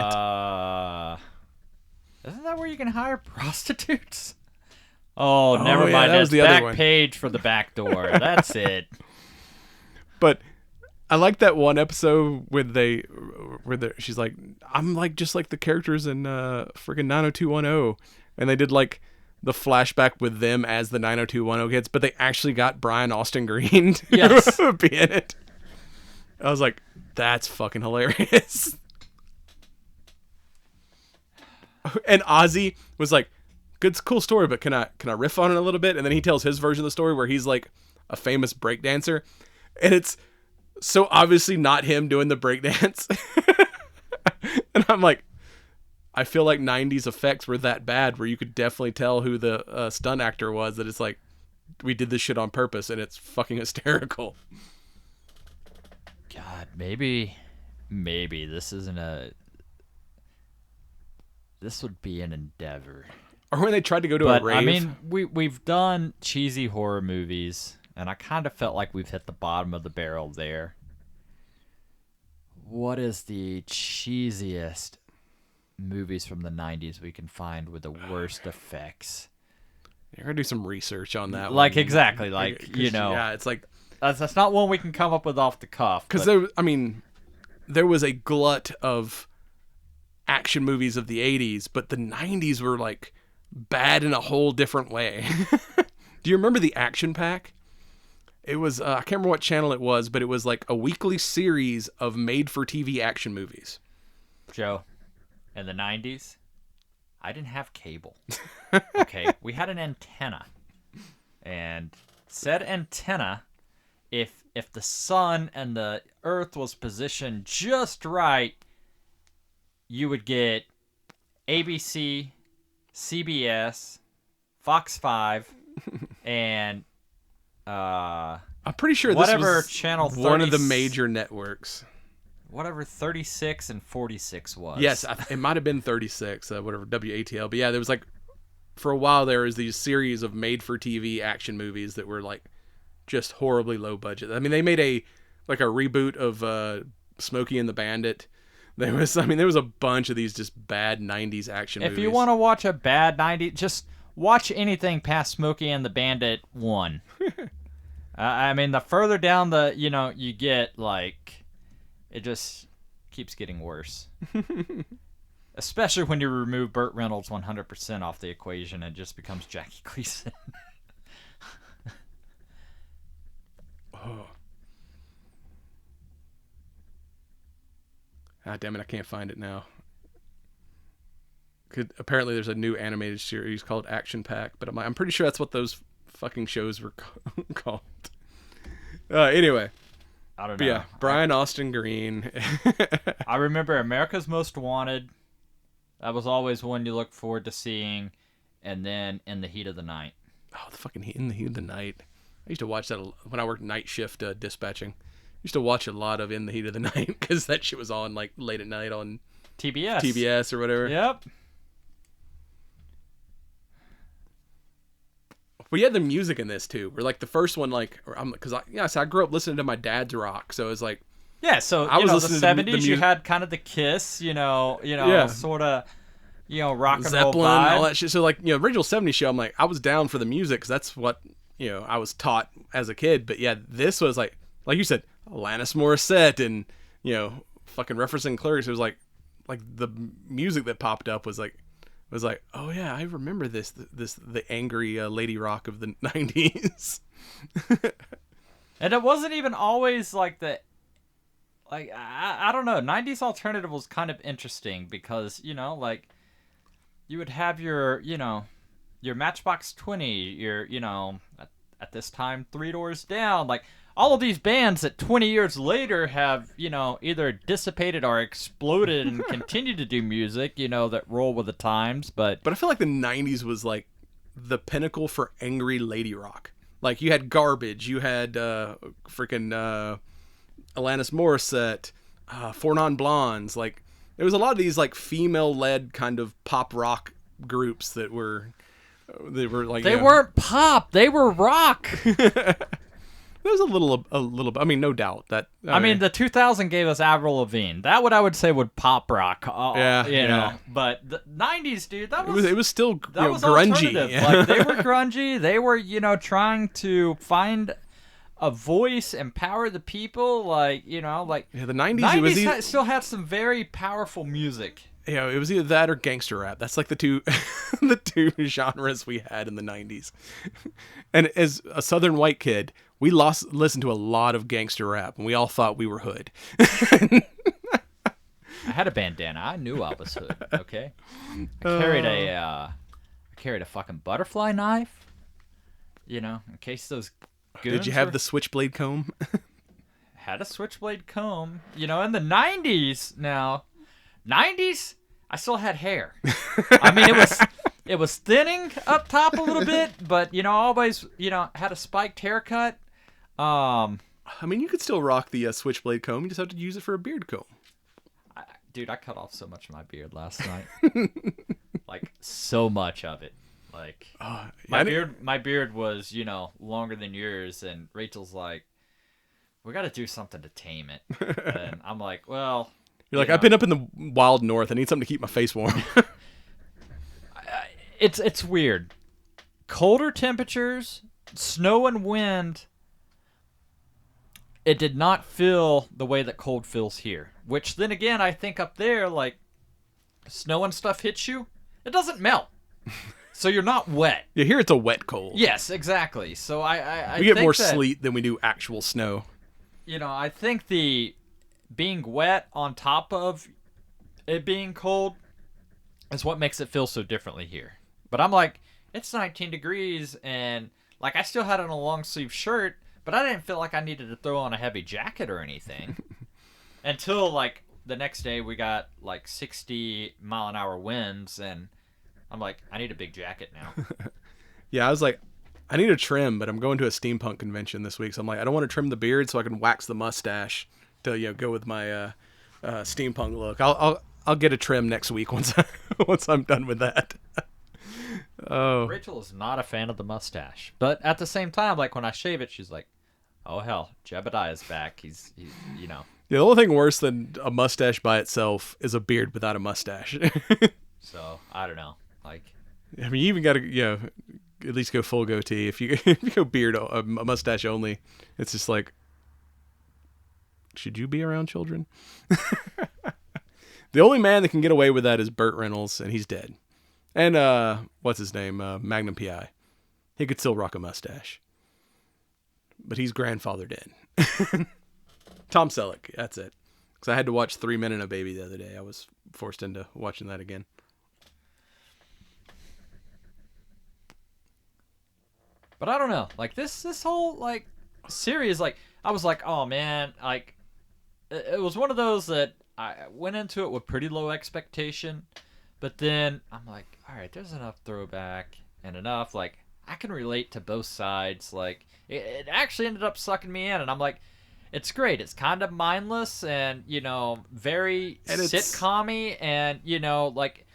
Isn't that where you can hire prostitutes? Oh, never mind. That was the back other one. Page for the Back Door. That's it. But I like that one episode where she's like, I'm like just like the characters in freaking 90210, and they did like the flashback with them as the 90210 kids, but they actually got Brian Austin Green to be in it. I was like, that's fucking hilarious. And Ozzy was like, good, cool story, but can I riff on it a little bit? And then he tells his version of the story where he's like a famous breakdancer, and it's so obviously not him doing the breakdance. And I'm like, I feel like 90s effects were that bad where you could definitely tell who the stunt actor was, that it's like, we did this shit on purpose, and it's fucking hysterical. God, maybe this isn't a. This would be an endeavor. Or when they tried to go to But a rave. I mean, we've done cheesy horror movies, and I kind of felt like we've hit the bottom of the barrel there. What is the cheesiest movies from the 90s we can find with the worst effects? You're gonna do some research on that. Like one. exactly, like Yeah, it's like that's not one we can come up with off the cuff. because but- there was a glut of action movies of the 80s, but the 90s were like bad in a whole different way. Do you remember the Action Pack? It was I can't remember what channel it was, but it was like a weekly series of made-for-TV action movies. Joe, in the 90s, I didn't have cable. Okay, we had an antenna, and said antenna, if the sun and the earth was positioned just right, you would get ABC, CBS, Fox 5, and I'm pretty sure this whatever was channel one of the 30 major networks. whatever 36 and 46 was. Yes, it might have been 36, whatever, WATL. But yeah, there was like, for a while there was these series of made-for-TV action movies that were like just horribly low budget. I mean, they made a reboot of Smokey and the Bandit. There was a bunch of these just bad 90s action movies. If you want to watch a bad 90s, just watch anything past Smokey and the Bandit 1. I mean, the further down you get, like, it just keeps getting worse. Especially when you remove Burt Reynolds 100% off the equation, it just becomes Jackie Gleason. Oh. Ah, damn it, I can't find it now. Apparently there's a new animated series called Action Pack, but I'm pretty sure that's what those fucking shows were called. Anyway. I don't know. But yeah, Brian Austin Green. I remember America's Most Wanted. That was always one you look forward to seeing. And then In the Heat of the Night. Oh, the fucking In the Heat of the Night. I used to watch that when I worked night shift dispatching. I used to watch a lot of In the Heat of the Night because that shit was on like late at night on TBS or whatever. Yep. Well, you had the music in this too. Where like the first one, like, I grew up listening to my dad's rock, so it was like, yeah. So I was the listening to '70s, you had kind of the Kiss, sort of, rock and Zeppelin, roll vibe. all that shit. So like, original '70s show, I'm like, I was down for the music because that's what I was taught as a kid. But yeah, this was like you said, Alanis Morissette and fucking referencing Clerks. It was like the music that popped up was like, oh yeah, I remember the angry lady rock of the 90s. And it wasn't even always like the, like, I don't know, 90s alternative was kind of interesting because, like, you would have your Matchbox 20, your, at this time, Three Doors Down, like, all of these bands that 20 years later have, either dissipated or exploded and continue to do music, that roll with the times. But I feel like the 90s was like the pinnacle for angry lady rock. Like you had Garbage, you had freaking Alanis Morissette, Four Non Blondes. Like there was a lot of these like female-led kind of pop rock groups that were like they weren't pop, they were rock. There's a little. I mean, no doubt that. I mean, the 2000 gave us Avril Lavigne. That what I would say would pop rock. Yeah. But the 90s, dude, it was still grungy. Yeah. Like they were grungy. They were trying to find a voice, empower the people. Like the 90s. Still had some very powerful music. Yeah, it was either that or gangster rap. That's like the two genres we had in the 90s. And as a southern white kid, we listened to a lot of gangster rap, and we all thought we were hood. I had a bandana. I knew I was hood. Okay, I carried a fucking butterfly knife. In case those goons. Did you have the switchblade comb? Had a switchblade comb. In the 90s now. 90s, I still had hair. I mean, it was thinning up top a little bit, but always had a spiked haircut. I I mean, you could still rock the switchblade comb. You just have to use it for a beard comb. Dude, I cut off so much of my beard last night. Like, so much of it. Like, my beard was, longer than yours, and Rachel's like, we got to do something to tame it. And I'm like, well... You're like, I've been up in the wild north. I need something to keep my face warm. It's weird. Colder temperatures, snow and wind, it did not feel the way that cold feels here. Which then again, I think up there, like, snow and stuff hits you, it doesn't melt. So you're not wet. Yeah, here it's a wet cold. Yes, exactly. So I we get think more that, sleet than we do actual snow. I think the being wet on top of it being cold is what makes it feel so differently here. But I'm like, it's 19 degrees, and like I still had on a long sleeve shirt, but I didn't feel like I needed to throw on a heavy jacket or anything. Until like the next day we got like 60-mile-an-hour winds, and I'm like, I need a big jacket now. Yeah, I was like, I need a trim, but I'm going to a steampunk convention this week, so I'm like, I don't want to trim the beard so I can wax the mustache to go with my steampunk look. I'll get a trim next week once I'm done with that. Oh, Rachel is not a fan of the mustache, but at the same time, like when I shave it, she's like, "Oh hell, Jebediah's back. He's Yeah, the only thing worse than a mustache by itself is a beard without a mustache. So I don't know. Like, I mean, you even got to at least go full goatee. If you go beard, a mustache only, it's just like, should you be around children? The only man that can get away with that is Burt Reynolds, and he's dead. And what's his name? Magnum PI. He could still rock a mustache, but he's grandfathered in. Tom Selleck, that's it. Because I had to watch 3 Men and a Baby the other day. I was forced into watching that again. but I don't know. Like this whole like series, like I was like, oh man, like it was one of those that I went into it with pretty low expectation, but then I'm like, all right, there's enough throwback and enough like I can relate to both sides. Like it actually ended up sucking me in, and I'm like, it's great. It's kind of mindless and very sitcom-y, and like.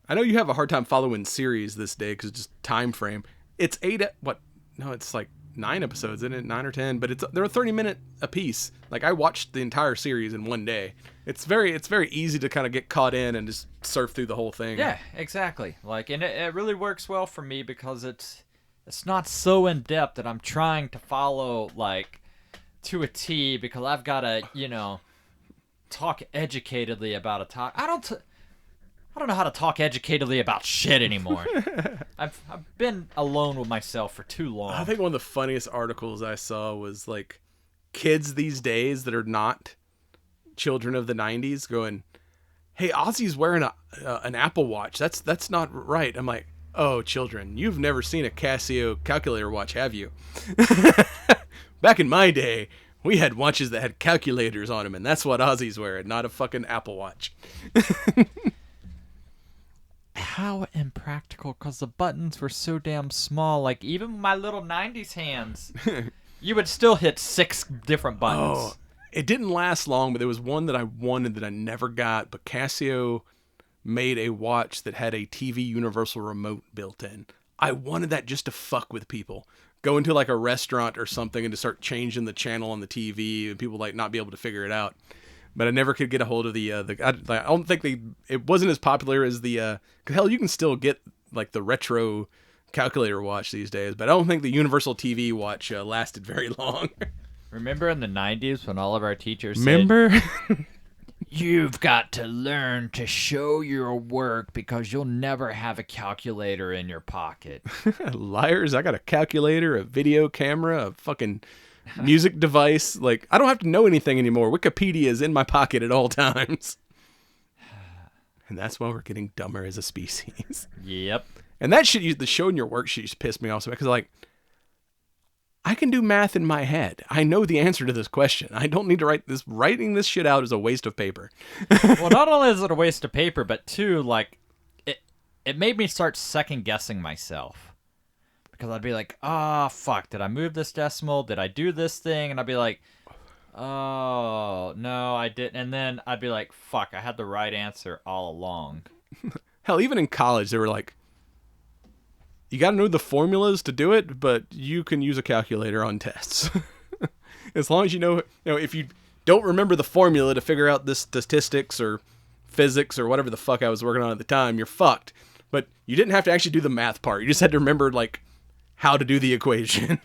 I know you have a hard time following series this day because just time frame. It's it's like 9 episodes, isn't it? 9 or 10, but they're a 30-minute a piece. Like I watched the entire series in one day. It's very easy to kind of get caught in and just surf through the whole thing. Yeah, exactly. Like, and it really works well for me because it's not so in depth that I'm trying to follow like to a T, because I've got to talk educatedly about a topic. I don't know how to talk educatedly about shit anymore. I've been alone with myself for too long. I think one of the funniest articles I saw was like kids these days that are not children of the 90s going, "Hey, Ozzy's wearing an Apple Watch. That's not right." I'm like, "Oh, children, you've never seen a Casio calculator watch, have you?" Back in my day, we had watches that had calculators on them, and that's what Ozzy's wearing, not a fucking Apple Watch. How impractical, because the buttons were so damn small. Like, even my little 90s hands, you would still hit 6 different buttons. Oh, it didn't last long, but there was one that I wanted that I never got. But Casio made a watch that had a TV universal remote built in. I wanted that just to fuck with people. Go into like a restaurant or something and to start changing the channel on the TV and people like not be able to figure it out. But I never could get a hold of I don't think it wasn't as popular as hell, you can still get like the retro calculator watch these days, but I don't think the universal TV watch lasted very long. Remember in the 90s when all of our teachers said, "You've got to learn to show your work because you'll never have a calculator in your pocket." Liars, I got a calculator, a video camera, a fucking music device. Like, I don't have to know anything anymore. Wikipedia is in my pocket at all times. And that's why we're getting dumber as a species. Yep. And that shit, the showing your work shit used to piss me off so bad, because like, I can do math in my head. I know the answer to this question. I don't need to write this. Writing this shit out is a waste of paper. Well, not only is it a waste of paper, but two, like, it made me start second guessing myself. because I'd be like, oh, fuck, did I move this decimal? Did I do this thing? And I'd be like, oh, no, I didn't. And then I'd be like, fuck, I had the right answer all along. Hell, even in college, they were like, you got to know the formulas to do it, but you can use a calculator on tests. As long as you know, if you don't remember the formula to figure out this statistics or physics or whatever the fuck I was working on at the time, you're fucked. But you didn't have to actually do the math part. You just had to remember, like, how to do the equation.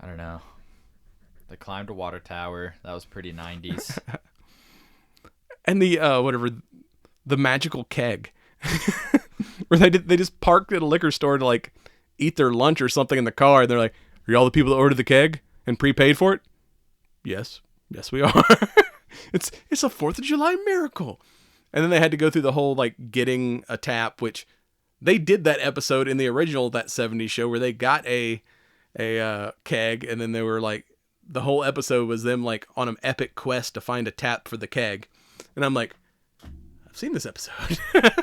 I don't know. They climbed a water tower. That was pretty 90s. And the, the magical keg. Where they just parked at a liquor store to, like, eat their lunch or something in the car. And they're like, are y'all the people that ordered the keg and prepaid for it? Yes. Yes, we are. It's a 4th of July miracle. And then they had to go through the whole, like, getting a tap, which they did that episode in the original, that 70s show, where they got a keg, and then they were, like, the whole episode was them, like, on an epic quest to find a tap for the keg. And I'm like, I've seen this episode. But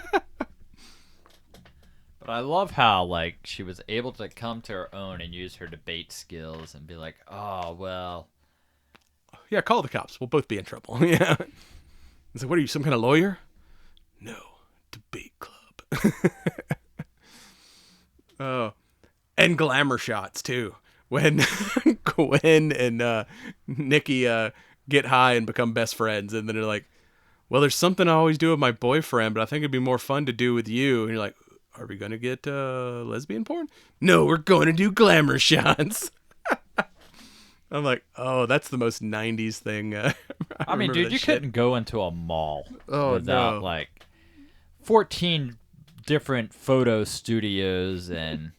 I love how, like, she was able to come to her own and use her debate skills and be like, oh, well. Yeah, call the cops. We'll both be in trouble. Yeah. It's like, what are you, some kind of lawyer? No, debate club. Oh, and glamour shots too. When Gwen and Nikki get high and become best friends, and then they're like, "Well, there's something I always do with my boyfriend, but I think it'd be more fun to do with you." And you're like, "Are we gonna get lesbian porn?" No, we're going to do glamour shots. I'm like, oh, that's the most 90s thing. I mean, dude, you couldn't go into a mall without, no. like, 14 different photo studios and...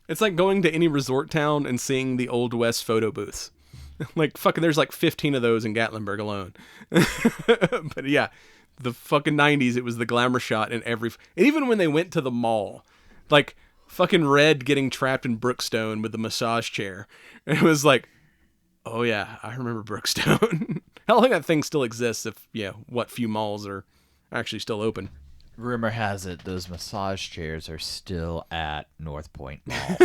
It's like going to any resort town and seeing the Old West photo booths. Like, fucking, there's like 15 of those in Gatlinburg alone. But yeah, the fucking 90s, it was the glamour shot in every... And even when they went to the mall, like... Fucking Red getting trapped in Brookstone with the massage chair. And it was like, oh yeah, I remember Brookstone. Hell, I think that thing still exists if, what few malls are actually still open. Rumor has it those massage chairs are still at North Point Mall.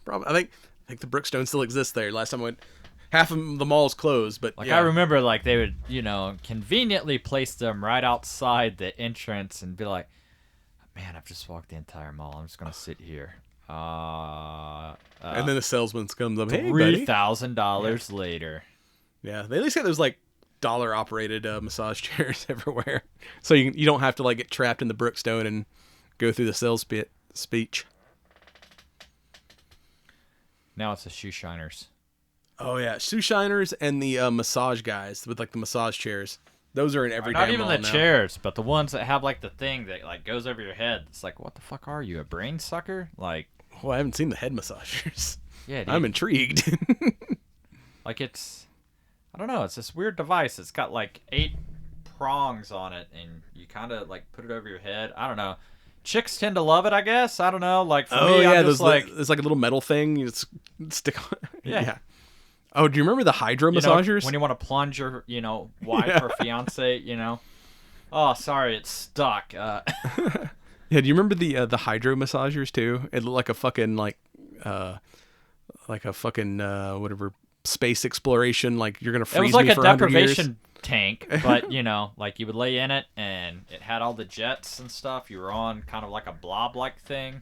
Probably. I think the Brookstone still exists there. Last time I went, half of the mall's closed, but I remember, like, they would, conveniently place them right outside the entrance and be like, man, I've just walked the entire mall. I'm just going to sit here. And then the salesman comes up, hey, buddy. $3,000 later. Yeah, they at least got those, like, dollar-operated massage chairs everywhere. So you don't have to, like, get trapped in the Brookstone and go through the sales speech. Now it's the shoe shiners. Oh, yeah. Shoe shiners and the massage guys with, like, the massage chairs. Those are in every damn Not even mall the now. chairs, but the ones that have, like, the thing that, like, goes over your head. It's like, what the fuck are you, a brain sucker? Like... Well, I haven't seen the head massagers. Yeah, dude. I'm intrigued. Like, it's... I don't know. It's this weird device. It's got, like, 8 prongs on it, and you kind of, like, put it over your head. I don't know. Chicks tend to love it, I guess. I don't know. Like, for me, I'm just like... There's, like, a little metal thing. You just stick on... Yeah. Oh, do you remember the hydro massagers? When you want to plunge your, wife or fiance, Oh, sorry, it's stuck. Yeah, do you remember the hydro massagers too? It looked like a fucking whatever space exploration. Like you're gonna freeze me for 100 years. It was like a deprivation tank, but like you would lay in it, and it had all the jets and stuff. You were on kind of like a blob-like thing.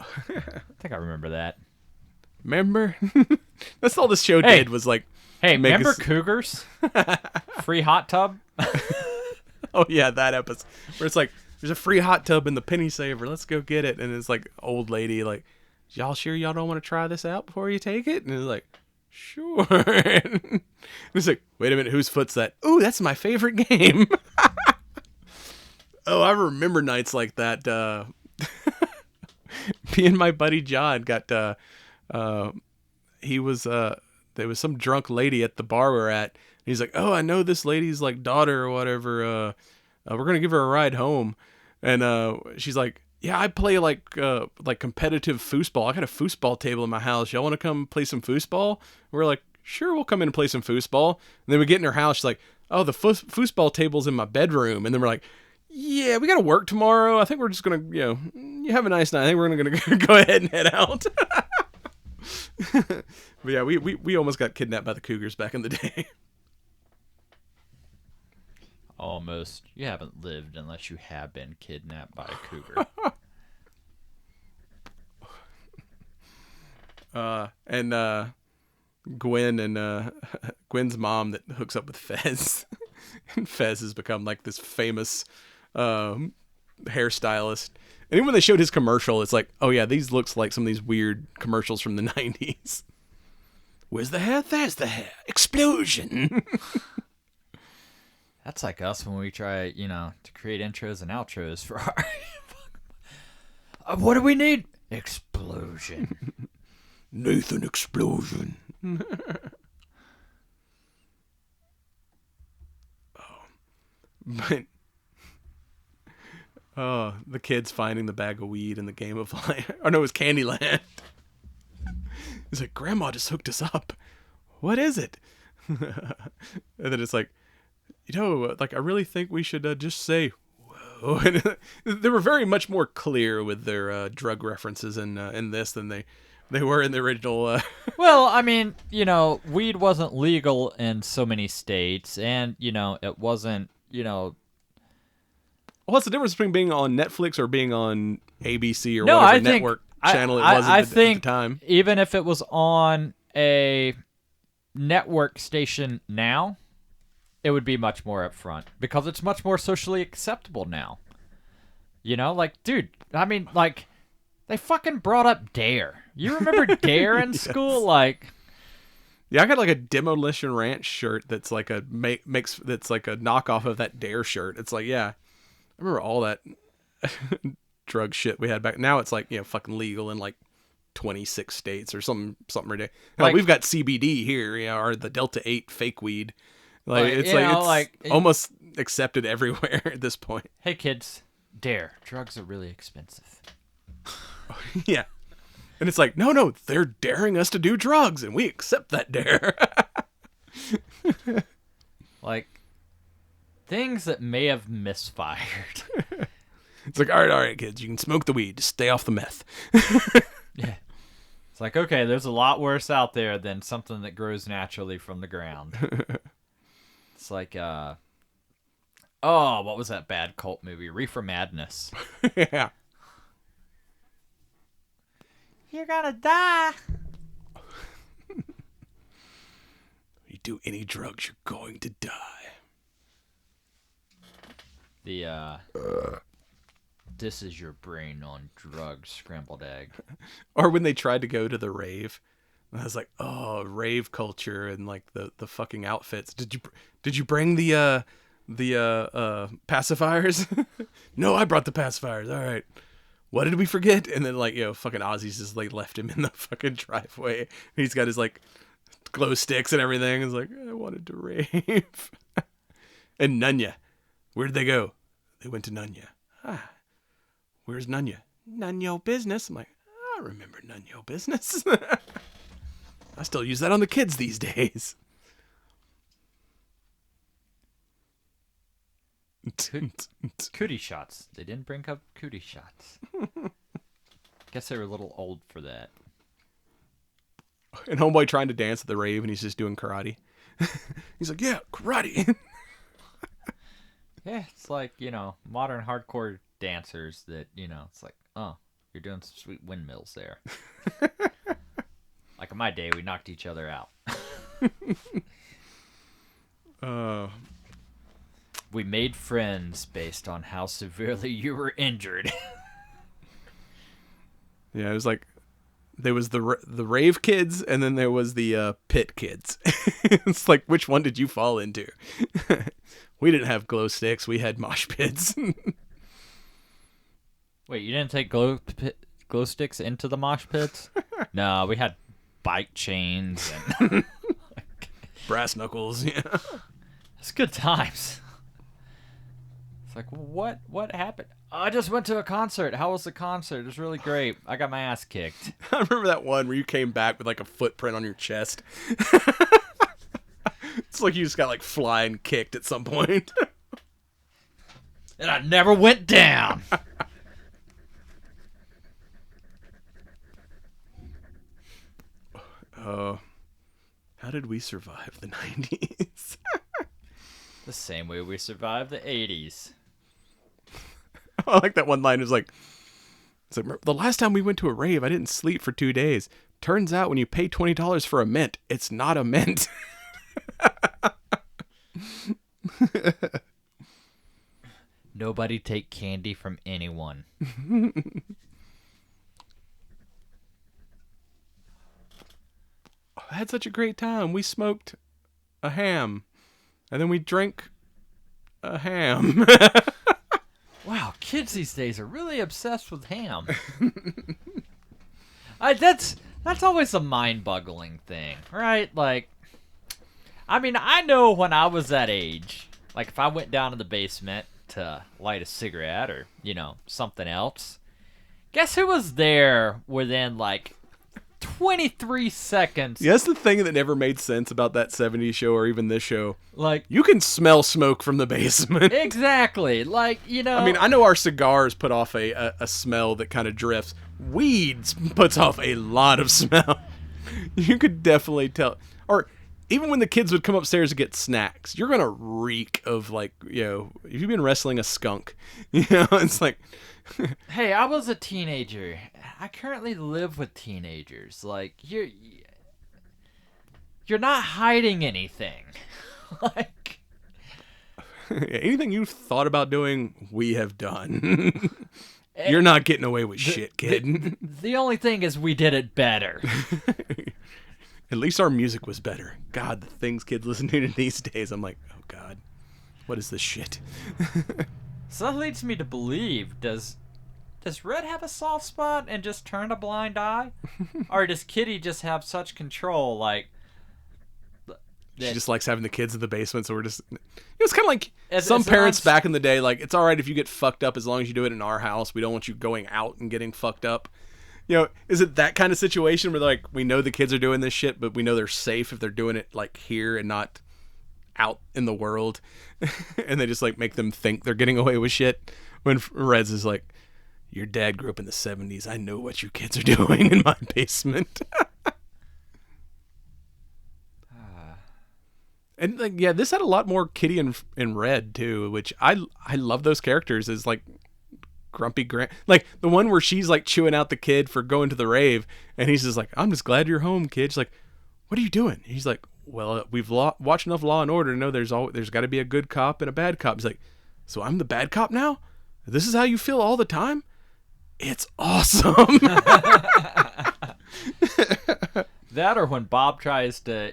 I think I remember that. Remember? That's all this show did was like. Hey, remember Cougars? Free hot tub. Oh yeah, that episode where it's like there's a free hot tub in the penny saver. Let's go get it. And it's like old lady like, y'all sure y'all don't want to try this out before you take it? And it's like, sure. And it's like, wait a minute, whose foot's that? Ooh, that's my favorite game. Oh, I remember nights like that. Me and my buddy John got there was some drunk lady at the bar we're at. And he's like, oh, I know this lady's like daughter or whatever. We're gonna give her a ride home. And she's like, yeah, I play like competitive foosball. I got a foosball table in my house. Y'all want to come play some foosball? We're like, sure, we'll come in and play some foosball. And then we get in her house. She's like, oh, the foosball table's in my bedroom. And then we're like, yeah, we got to work tomorrow. I think we're just going to, you have a nice night. I think we're going to go ahead and head out. But yeah, we almost got kidnapped by the Cougars back in the day. Almost. You haven't lived unless you have been kidnapped by a cougar. And Gwen and Gwen's mom that hooks up with Fez. And Fez has become like this famous hairstylist. And even when they showed his commercial, it's like, oh yeah, these looks like some of these weird commercials from the 90s. Where's the hair? There's the hair. Explosion. That's like us when we try, to create intros and outros for our... what do we need? Explosion. Nathan Explosion. But the kids finding the bag of weed in the Game of Life. Oh no, it was Candyland. He's like, Grandma just hooked us up. What is it? And then it's like, I really think we should just say, whoa. And they were very much more clear with their drug references in this than they were in the original. Well, I mean, weed wasn't legal in so many states, and, it wasn't, Well, what's the difference between being on Netflix or being on ABC or whatever network channel it was at the time? Even if it was on a network station now, it would be much more upfront because it's much more socially acceptable now. Dude, I mean, they fucking brought up Dare. You remember Dare in school? Yeah, I got a Demolition Ranch shirt that's like that's like a knockoff of that Dare shirt. It's like, yeah, I remember all that drug shit we had back. Now it's fucking legal in 26 states or something ridiculous. We've got CBD here, or the Delta 8 fake weed. It's almost accepted everywhere at this point. Hey kids, Dare. Drugs are really expensive. Yeah. And it's like, no, they're daring us to do drugs, and we accept that dare. Things that may have misfired. It's like, all right, kids, you can smoke the weed, just stay off the meth. Yeah. It's like, okay, there's a lot worse out there than something that grows naturally from the ground. It's like, what was that bad cult movie? Reefer Madness. Yeah. You're gonna die. You do any drugs, you're going to die. This is your brain on drugs, scrambled egg. Or when they tried to go to the rave. I was like, oh, rave culture and the fucking outfits. Did you bring the pacifiers? No, I brought the pacifiers. All right. What did we forget? And then fucking Ozzy's just left him in the fucking driveway. He's got his glow sticks and everything. It's like, I wanted to rave. And Nunya, where'd they go? They went to Nunya. Where's Nunya? None your business. I'm like, I remember none your business. I still use that on the kids these days. Cootie shots. They didn't bring up cootie shots. Guess they were a little old for that. And homeboy trying to dance at the rave, and he's just doing karate. He's like, yeah, karate. Yeah, it's like, modern hardcore dancers that, it's like, oh, you're doing some sweet windmills there. Like in my day, we knocked each other out. We made friends based on how severely you were injured. Yeah, it was there was the rave kids, and then there was the pit kids. It's like, which one did you fall into? We didn't have glow sticks. We had mosh pits. Wait, you didn't take glow sticks into the mosh pits? No, we had bike chains and brass knuckles. Yeah, it's good times. It's like, what happened? I just went to a concert. How was the concert? It was really great. I got my ass kicked. I remember that one where you came back with a footprint on your chest. It's like you just got flying kicked at some point. And I never went down. How did we survive the 90s? The same way we survived the 80s. I like that one line. It's like, the last time we went to a rave, I didn't sleep for 2 days. Turns out when you pay $20 for a mint, it's not a mint. Nobody take candy from anyone. I had such a great time. We smoked a ham, and then we drank a ham. Wow, kids these days are really obsessed with ham. That's always a mind-boggling thing, right? Like, I mean, I know when I was that age, like if I went down to the basement to light a cigarette or, something else, guess who was there within like 23 seconds? Yeah, that's the thing that never made sense about that 70s show or even this show. Like, you can smell smoke from the basement. Exactly. Like, I mean, I know our cigars put off a smell that kind of drifts. Weeds puts off a lot of smell. You could definitely tell. Or even when the kids would come upstairs to get snacks, you're going to reek of, like, if you've been wrestling a skunk, it's like... Hey, I was a teenager. I currently live with teenagers. Like, you're not hiding anything. Like, anything you thought about doing, we have done. You're not getting away with shit, kid. The only thing is we did it better. At least our music was better. God, the things kids listen to these days, I'm like, oh God, what is this shit? So that leads me to believe, does Red have a soft spot and just turn a blind eye? Or does Kitty just have such control, like... She just likes having the kids in the basement, so we're just... It's kind of like some parents back in the day, like, it's all right if you get fucked up as long as you do it in our house. We don't want you going out and getting fucked up. Is it that kind of situation where, like, we know the kids are doing this shit, but we know they're safe if they're doing it, like, here and not out in the world? And they just, like, make them think they're getting away with shit. When Reds is like, your dad grew up in the 70s. I know what you kids are doing in my basement. And like, yeah, this had a lot more Kitty and Red too, which I love those characters as like grumpy like the one where she's like chewing out the kid for going to the rave, and he's just like, I'm just glad you're home, kid. She's like, what are you doing? And he's like, well, we've watched enough Law and Order to know there's got to be a good cop and a bad cop. He's like, so I'm the bad cop now? This is how you feel all the time? It's awesome. That or when Bob tries to,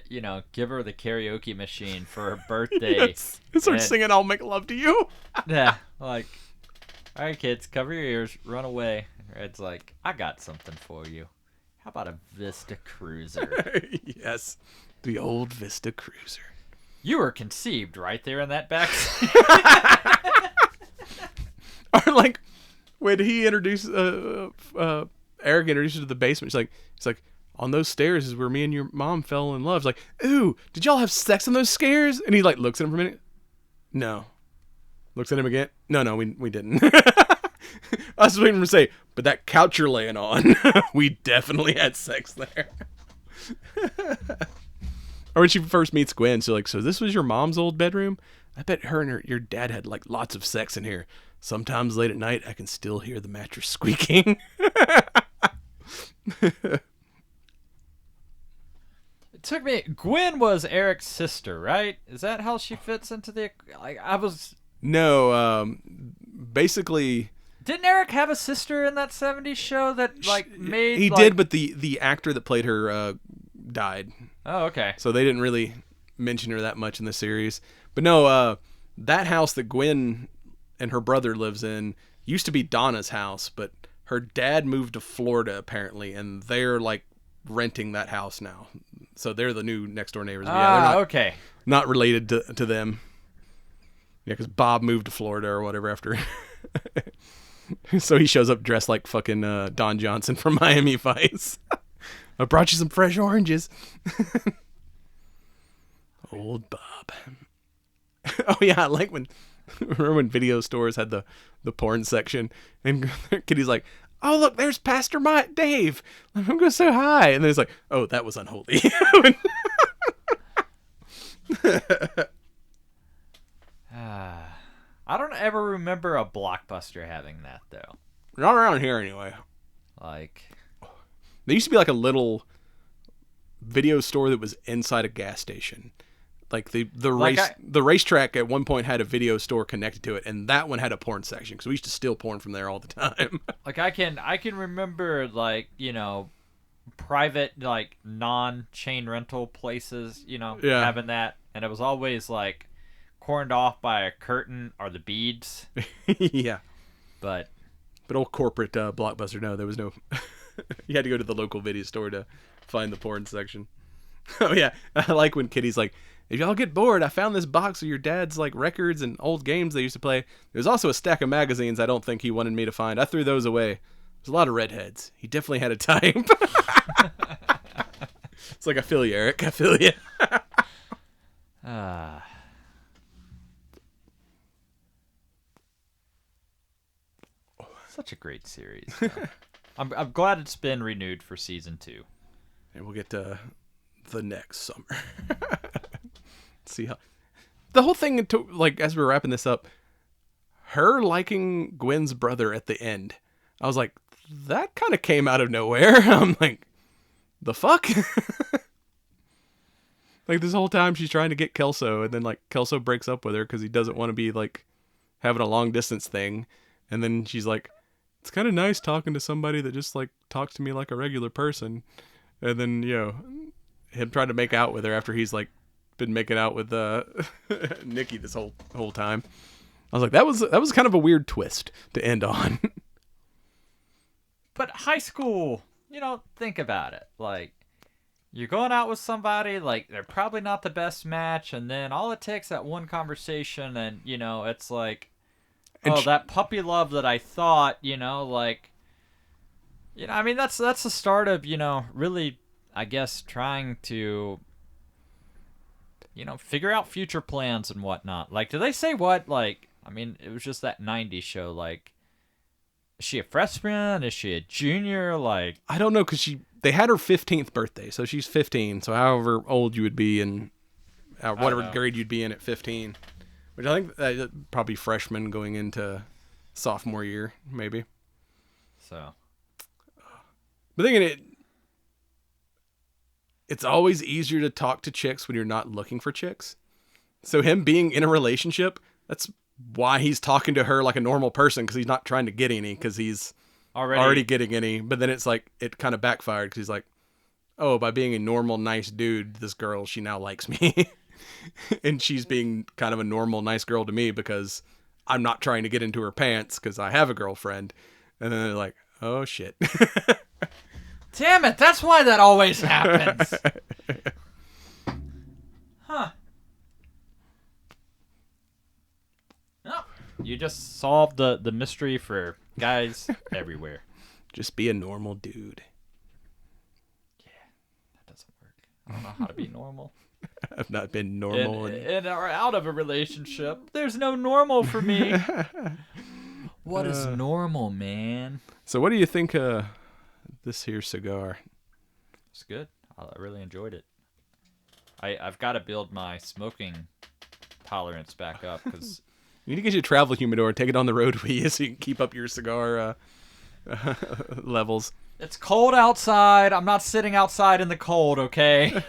give her the karaoke machine for her birthday. Yes. And starts singing I'll Make Love to You. Yeah, like, all right, kids, cover your ears, run away. Red's like, I got something for you. How about a Vista Cruiser? Yes, the old Vista Cruiser. You were conceived right there in that back seat. Or like, when he introduced, Eric introduced her to the basement, he's like, on those stairs is where me and your mom fell in love. It's like, ooh, did y'all have sex on those stairs? And he like looks at him for a minute. No. Looks at him again. No, we didn't. I was waiting for him to say, but that couch you're laying on, we definitely had sex there. Or when she first meets Gwen, so like, so this was your mom's old bedroom? I bet her and your dad had like lots of sex in here. Sometimes late at night, I can still hear the mattress squeaking. It took me. Gwen was Eric's sister, right? Is that how she fits into the? I was. No, basically. Didn't Eric have a sister in that '70s show that like made? He did, but the actor that played her died. Oh, okay. So they didn't really mention her that much in the series. But no, that house that Gwen and her brother lives in used to be Donna's house, but her dad moved to Florida apparently, and they're like renting that house now. So they're the new next door neighbors. But yeah, they're not, okay. Not related to them. Yeah, because Bob moved to Florida or whatever after. So he shows up dressed like fucking Don Johnson from Miami Vice. I brought you some fresh oranges. Old Bob. Oh yeah, I like when remember when video stores had the porn section, and Kitty's like, "Oh look, there's Pastor Dave. I'm gonna go say hi," and then it's like, "Oh, that was unholy." I don't ever remember a Blockbuster having that though. Not around here anyway. Like, there used to be like a little video store that was inside a gas station. Like the racetrack at one point had a video store connected to it, and that one had a porn section because we used to steal porn from there all the time. Like I can remember, like, you know, private, like, non-chain rental places, you know, having that, and it was always like corned off by a curtain or the beads. Yeah, but old corporate Blockbuster, no, there was no. You had to go to the local video store to find the porn section. Oh yeah, I like when Kitty's like, "If y'all get bored, I found this box of your dad's like records and old games they used to play. There's also a stack of magazines I don't think he wanted me to find. I threw those away. There's a lot of redheads. He definitely had a type." It's like, I feel you, Eric. I feel you. Such a great series. I'm glad it's been renewed for season 2. And we'll get to the next summer. See how the whole thing, like, as we're wrapping this up, her liking Gwen's brother at the end, I was like, that kind of came out of nowhere. I'm like, the fuck? Like, this whole time she's trying to get Kelso, and then like Kelso breaks up with her because he doesn't want to be like having a long distance thing, and then she's like, it's kind of nice talking to somebody that just like talks to me like a regular person. And then, you know, him trying to make out with her after he's like been making out with Nikki this whole time. I was like, that was kind of a weird twist to end on. But high school, you know, think about it. Like, you're going out with somebody, like, they're probably not the best match, and then all it takes that one conversation, and, you know, it's like, that puppy love that I thought, you know, like, you know, I mean, that's the start of, you know, really, I guess, trying to, you know, figure out future plans and whatnot. Like, do they say what? Like, I mean, it was just that 90s show. Like, is she a freshman? Is she a junior? Like, I don't know, because they had her 15th birthday, so she's 15. So however old you would be in, whatever grade you'd be in at 15, which I think probably freshman going into sophomore year, maybe. So, but thinking it's always easier to talk to chicks when you're not looking for chicks. So him being in a relationship, that's why he's talking to her like a normal person, because he's not trying to get any, because he's already getting any. But then it's like, it kind of backfired, because he's like, oh, by being a normal, nice dude, this girl, she now likes me. And she's being kind of a normal, nice girl to me because I'm not trying to get into her pants because I have a girlfriend. And then they're like, oh, shit. Damn it, that's why that always happens. Huh. Oh, you just solved the mystery for guys everywhere. Just be a normal dude. Yeah, that doesn't work. I don't know how to be normal. I've not been normal. In or out of a relationship. There's no normal for me. What is normal, man? So what do you think of this here cigar? It's good. I really enjoyed it. I've got to build my smoking tolerance back up, because you need to get your travel humidor, take it on the road with you so you can keep up your cigar levels. It's cold outside. I'm not sitting outside in the cold, okay?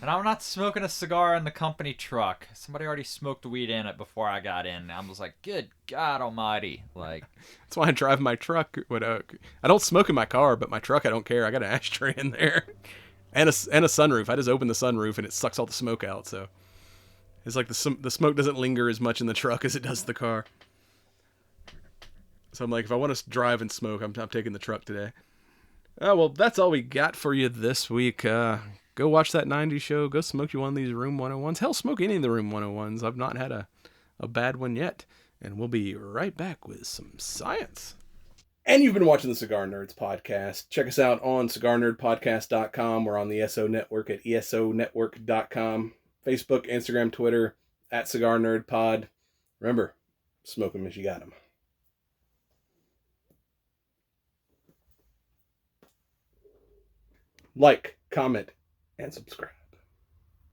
And I'm not smoking a cigar in the company truck. Somebody already smoked weed in it before I got in. I was like, good God almighty. Like, that's why I drive my truck. I don't smoke in my car, but my truck, I don't care. I got an ashtray in there. And a sunroof. I just open the sunroof and it sucks all the smoke out. So it's like the smoke doesn't linger as much in the truck as it does the car. So I'm like, if I want to drive and smoke, I'm taking the truck today. Oh, well, that's all we got for you this week. Go watch that 90s show. Go smoke you one of these Room 101s. Hell, smoke any of the Room 101s. I've not had a bad one yet. And we'll be right back with some science. And you've been watching the Cigar Nerds podcast. Check us out on cigarnerdpodcast.com. We're on the ESO Network at esonetwork.com. Facebook, Instagram, Twitter, at Cigar Nerd Pod. Remember, smoke 'em as you got 'em. Like, comment, and subscribe.